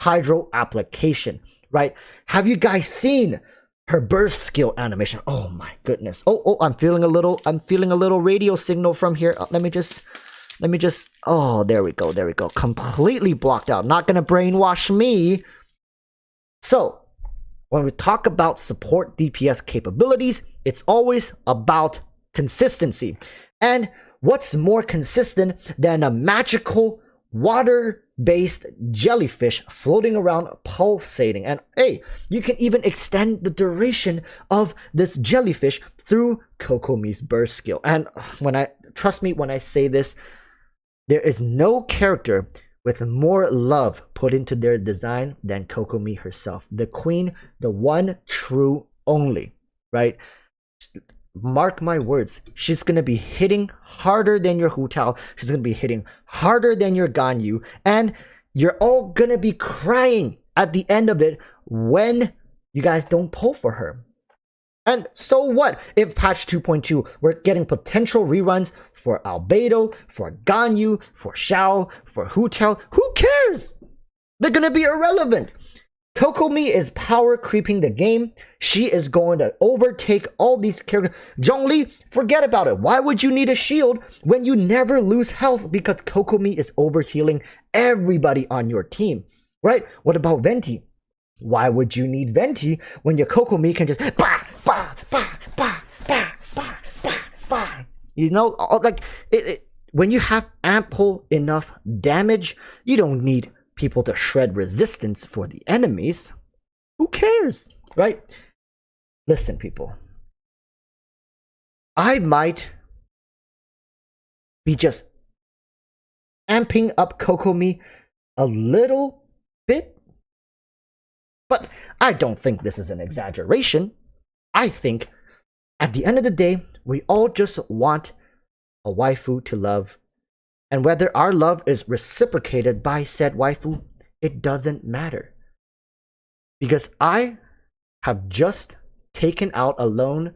hydro application, right? Have you guys seen her burst skill animation? Oh my goodness. Oh, I'm feeling a little radio signal from here. Let me just, oh, there we go. Completely blocked out. Not gonna brainwash me. So, when we talk about support DPS capabilities, it's always about consistency. And what's more consistent than a magical water-based jellyfish floating around pulsating? And hey, you can even extend the duration of this jellyfish through Kokomi's burst skill. And trust me when I say this, there is no character with more love put into their design than Kokomi herself, the queen, the one true only, right? Mark my words, she's gonna be hitting harder than your Hu Tao, she's gonna be hitting harder than your Ganyu, and you're all gonna be crying at the end of it when you guys don't pull for her. And so what if patch 2.2 we're getting potential reruns for Albedo, for Ganyu, for Xiao, for Hu Tao? Who cares? They're gonna be irrelevant. Kokomi is power creeping the game. She is going to overtake all these characters. Zhongli, forget about it. Why would you need a shield when you never lose health? Because Kokomi is overhealing everybody on your team, right? What about Venti? Why would you need Venti when your Kokomi can just bah, bah, bah, bah, bah, bah, bah, bah. You know, like when you have ample enough damage, you don't need people to shred resistance for the enemies. Who cares, right? Listen, people. I might be just amping up Kokomi a little bit, but I don't think this is an exaggeration. I think at the end of the day, we all just want a waifu to love. And whether our love is reciprocated by said waifu, it doesn't matter. Because I have just taken out a loan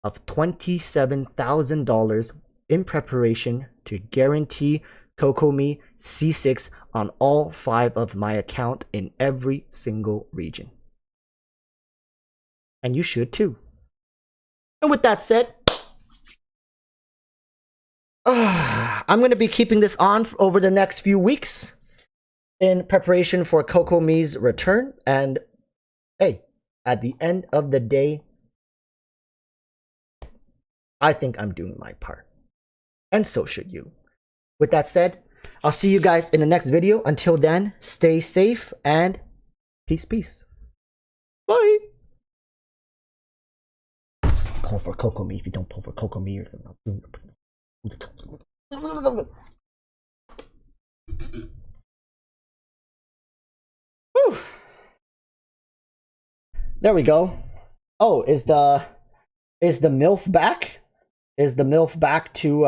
of $27,000 in preparation to guarantee Kokomi C6 on all 5 of my account in every single region. And you should too. And with that said, I'm going to be keeping this on over the next few weeks in preparation for Kokomi's return. And hey, at the end of the day, I think I'm doing my part. And so should you. With that said, I'll see you guys in the next video. Until then, stay safe and peace. Bye. Pull for Kokomi. If you don't pull for Kokomi, you're not doing your... Whew. There we go. Oh, is the MILF back? Is the MILF back to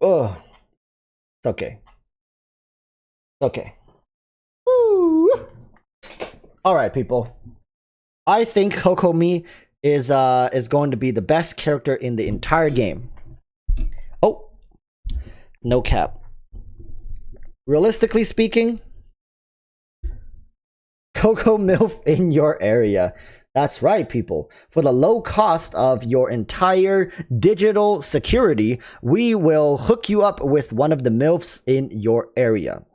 oh, it's okay. It's okay. Woo. All right, people. I think Kokomi is going to be the best character in the entire game. Oh, no cap. Realistically speaking, Coco MILF in your area. That's right, people. For the low cost of your entire digital security, we will hook you up with one of the MILFs in your area.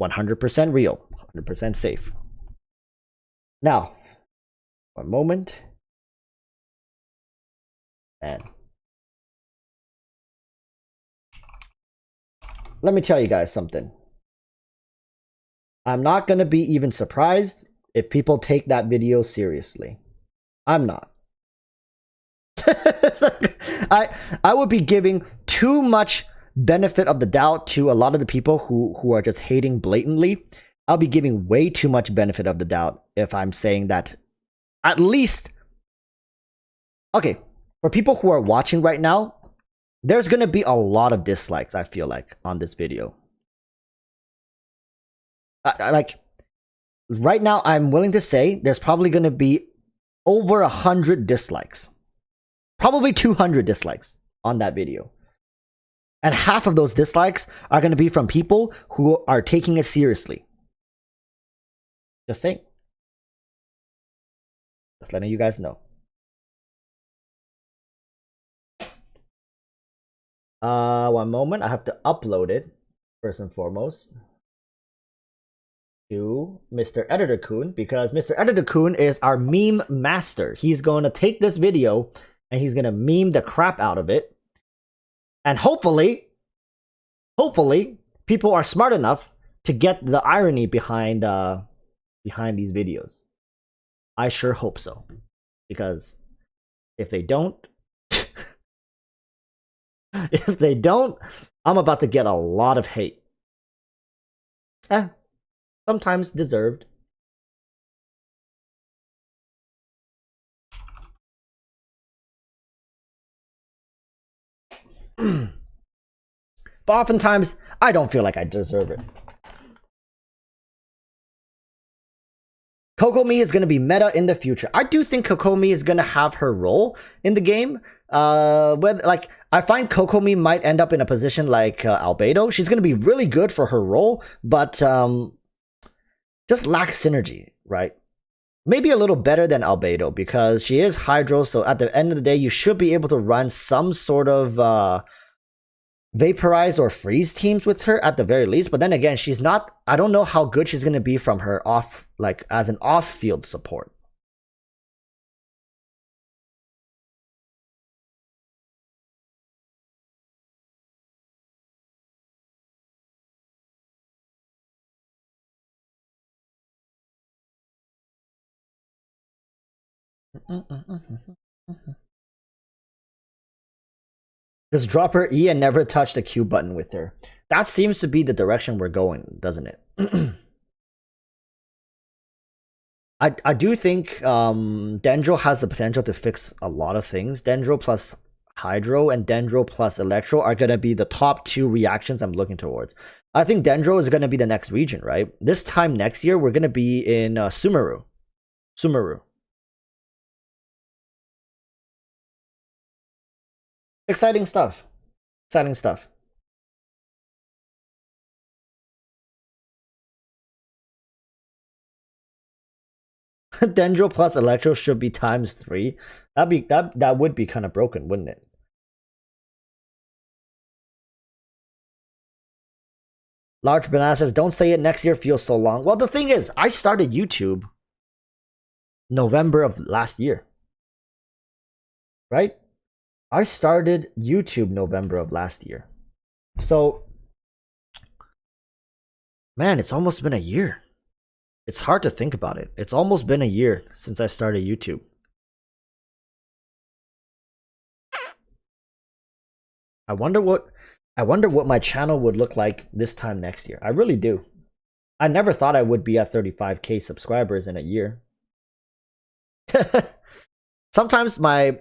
100% real, 100% safe. Now, one moment. And let me tell you guys something. I'm not going to be even surprised if people take that video seriously. I'm not. I would be giving too much benefit of the doubt to a lot of the people who are just hating blatantly. I'll be giving way too much benefit of the doubt if I'm saying that at least... Okay, for people who are watching right now, there's going to be a lot of dislikes, I feel like, on this video. Like, right now, I'm willing to say there's probably going to be over 100 dislikes. Probably 200 dislikes on that video. And half of those dislikes are going to be from people who are taking it seriously. Just saying. Just letting you guys know. One moment. I have to upload it first and foremost. to Mr. Editor Kun, because Mr. Editor Kun is our meme master. He's going to take this video and he's going to meme the crap out of it. And hopefully, people are smart enough to get the irony behind these videos. I sure hope so. Because if they don't, I'm about to get a lot of hate. Sometimes deserved. But oftentimes, I don't feel like I deserve it. Kokomi is going to be meta in the future. I do think Kokomi is going to have her role in the game. Like, I find Kokomi might end up in a position like Albedo. She's going to be really good for her role, but just lacks synergy, right? Maybe a little better than Albedo because she is Hydro, so at the end of the day, you should be able to run some sort of vaporize or freeze teams with her at the very least. But then again, she's not, I don't know how good she's going to be from her off, like as an off-field support. Just drop her E and never touch the Q button with her. That seems to be the direction we're going, doesn't it? I do think Dendro has the potential to fix a lot of things. Dendro plus Hydro and Dendro plus Electro are going to be the top two reactions I'm looking towards. I think Dendro is going to be the next region, right? This time next year, we're going to be in Sumeru. Exciting stuff. Dendro plus Electro should be ×3. That would be kind of broken, wouldn't it? Large Banana says, don't say it, next year feels so long. Well, the thing is, I started YouTube November of last year. Right? I started YouTube November of last year. So, man, it's almost been a year. It's hard to think about it. It's almost been a year since I started YouTube. I wonder what my channel would look like this time next year. I really do. I never thought I would be at 35k subscribers in a year. Sometimes my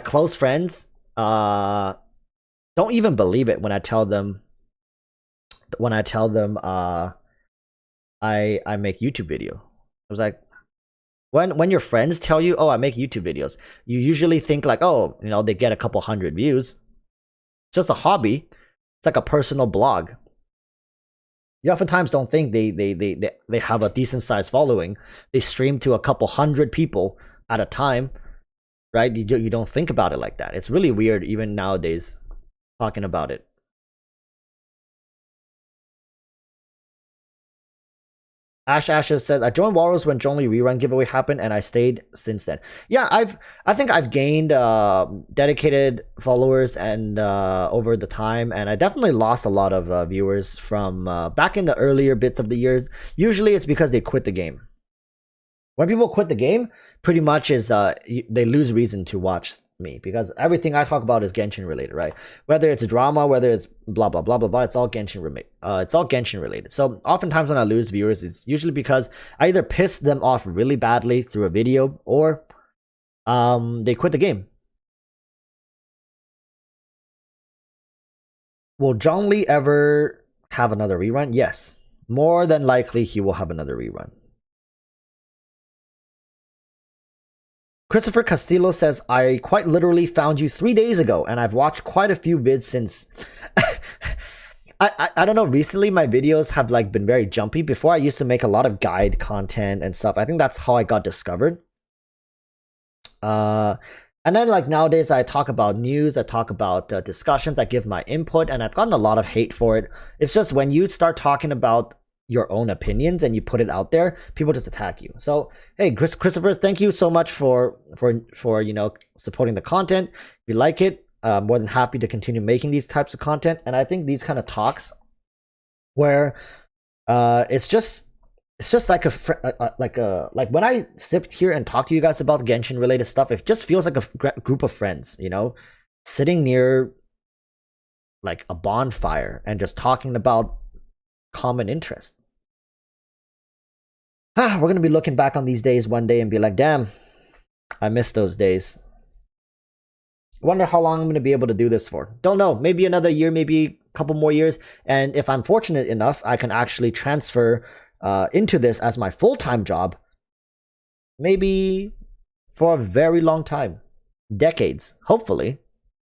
close friends don't even believe it when I tell them I make YouTube video. I was like, when your friends tell you, oh, I make YouTube videos, you usually think like, oh, you know, they get a couple hundred views. It's just a hobby. It's like a personal blog. You oftentimes don't think they have a decent sized following. They stream to a couple hundred people at a time, right? You don't think about it like that. It's really weird even nowadays talking about it. Ashes says, I joined Walrus when Zhongli rerun giveaway happened and I stayed since then. Yeah, I think I've gained dedicated followers and over the time, and I definitely lost a lot of viewers from back in the earlier bits of the years. Usually it's because they quit the game. When people quit the game, pretty much is they lose reason to watch me, because everything I talk about is Genshin related, right? Whether it's a drama, whether it's blah blah blah blah blah, it's all Genshin related. So oftentimes when I lose viewers, it's usually because I either piss them off really badly through a video, or they quit the game. Will Zhongli ever have another rerun? Yes, more than likely he will have another rerun. Christopher Castillo says, I quite literally found you 3 days ago, and I've watched quite a few vids since. I don't know, recently my videos have like been very jumpy. Before I used to make a lot of guide content and stuff. I think that's how I got discovered. And then like nowadays I talk about news, I talk about discussions, I give my input, and I've gotten a lot of hate for it. It's just when you start talking about your own opinions and you put it out there, people just attack you. So hey, Christopher, thank you so much for supporting the content. If you like it, more than happy to continue making these types of content. And I think these kind of talks where it's just like like when I sit here and talk to you guys about Genshin related stuff, it just feels like a group of friends, sitting near like a bonfire and just talking about common interest. We're gonna be looking back on these days one day and be like, damn, I miss those days. Wonder how long I'm gonna be able to do this for. Don't know, maybe another year, maybe a couple more years, and if I'm fortunate enough, I can actually transfer into this as my full-time job, maybe for a very long time, decades, hopefully,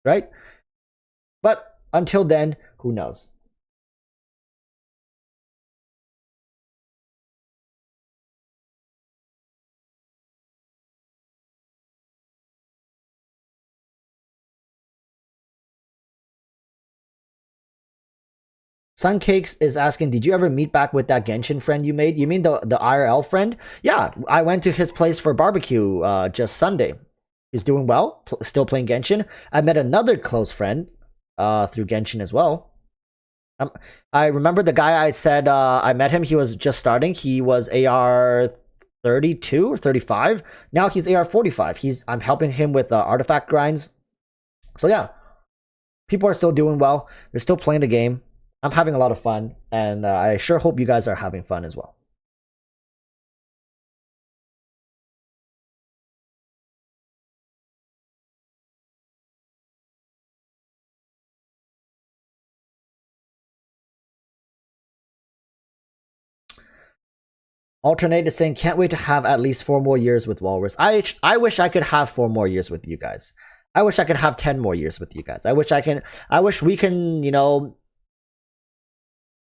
right? But until then, who knows? Suncakes is asking, did you ever meet back with that Genshin friend you made? You mean the IRL friend? Yeah, I went to his place for barbecue just Sunday. He's doing well, still playing Genshin. I met another close friend through Genshin as well. I remember the guy I said I met him. He was just starting. He was AR 32 or 35. Now he's AR 45. I'm helping him with artifact grinds. So yeah, people are still doing well. They're still playing the game. I'm having a lot of fun, and I sure hope you guys are having fun as well. Alternate is saying, can't wait to have at least 4 more years with Walrus. I wish I could have 4 more years with you guys. I wish I could have 10 more years with you guys. I wish we can,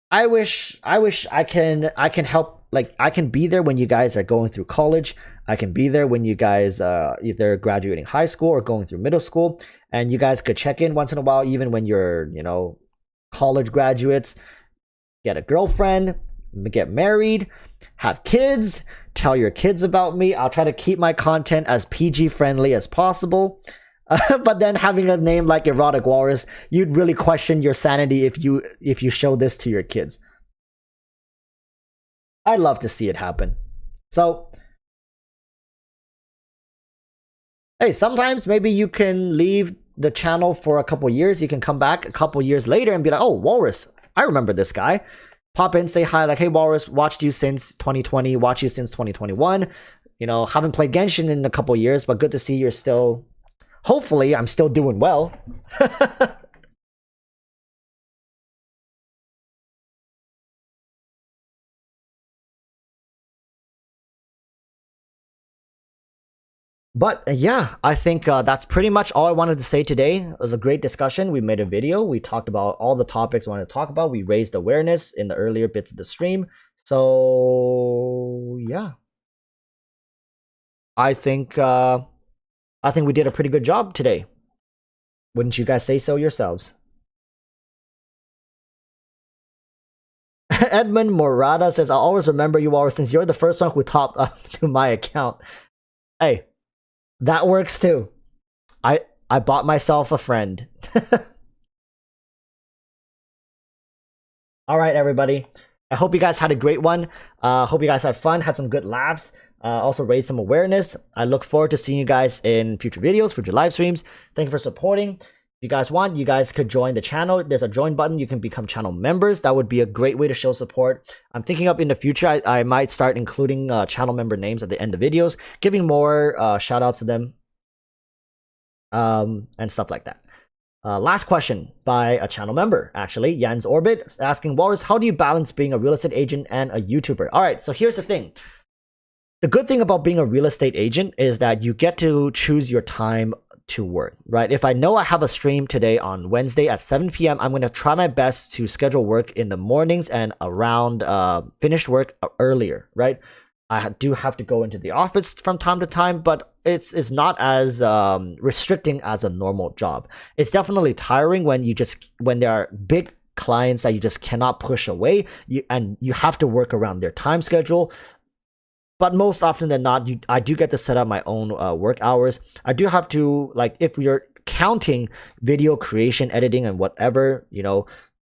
I wish I can help, like I can be there when you guys are going through college. I can be there when you guys either graduating high school or going through middle school, and you guys could check in once in a while, even when you're, college graduates, get a girlfriend, get married, have kids, tell your kids about me. I'll try to keep my content as PG friendly as possible. But then having a name like Erotic Walrus, you'd really question your sanity if you show this to your kids. I'd love to see it happen. So, hey, sometimes maybe you can leave the channel for a couple years. You can come back a couple years later and be like, oh, Walrus, I remember this guy. Pop in, say hi, like, hey, Walrus, watched you since 2020, watched you since 2021. Haven't played Genshin in a couple years, but good to see you're still... Hopefully, I'm still doing well. But yeah, I think that's pretty much all I wanted to say today. It was a great discussion. We made a video. We talked about all the topics I wanted to talk about. We raised awareness in the earlier bits of the stream. So yeah, I think we did a pretty good job today. Wouldn't you guys say so yourselves? Edmund Morada says, I'll always remember you all since you're the first one who topped up to my account. Hey, that works too. I bought myself a friend. All right, everybody. I hope you guys had a great one. Hope you guys had fun, had some good laughs. Also raised some awareness. I look forward to seeing you guys in future videos, future live streams. Thank you for supporting. If you guys want, you guys could join the channel. There's a join button. You can become channel members. That would be a great way to show support. I'm thinking up in the future, I might start including channel member names at the end of videos, giving more shout outs to them and stuff like that. Last question by a channel member, actually, Jans Orbit, asking, Walrus, how do you balance being a real estate agent and a YouTuber? All right, so here's the thing. The good thing about being a real estate agent is that you get to choose your time to work, right? If I know I have a stream today on Wednesday at 7 p.m., I'm going to try my best to schedule work in the mornings and around finished work earlier, right? I do have to go into the office from time to time, but it's not as restricting as a normal job. It's definitely tiring when there are big clients that you just cannot push away, and you have to work around their time schedule. But most often than not, I do get to set up my own work hours. I do have to, like, if you're counting video creation, editing, and whatever,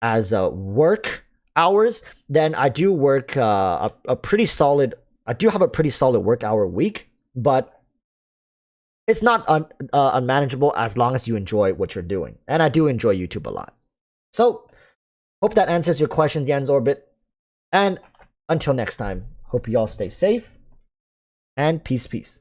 as work hours, then I do work a pretty solid. I do have a pretty solid work hour week, but it's not unmanageable as long as you enjoy what you're doing. And I do enjoy YouTube a lot. So, hope that answers your question, Jens Orbit. And until next time, hope you all stay safe and peace.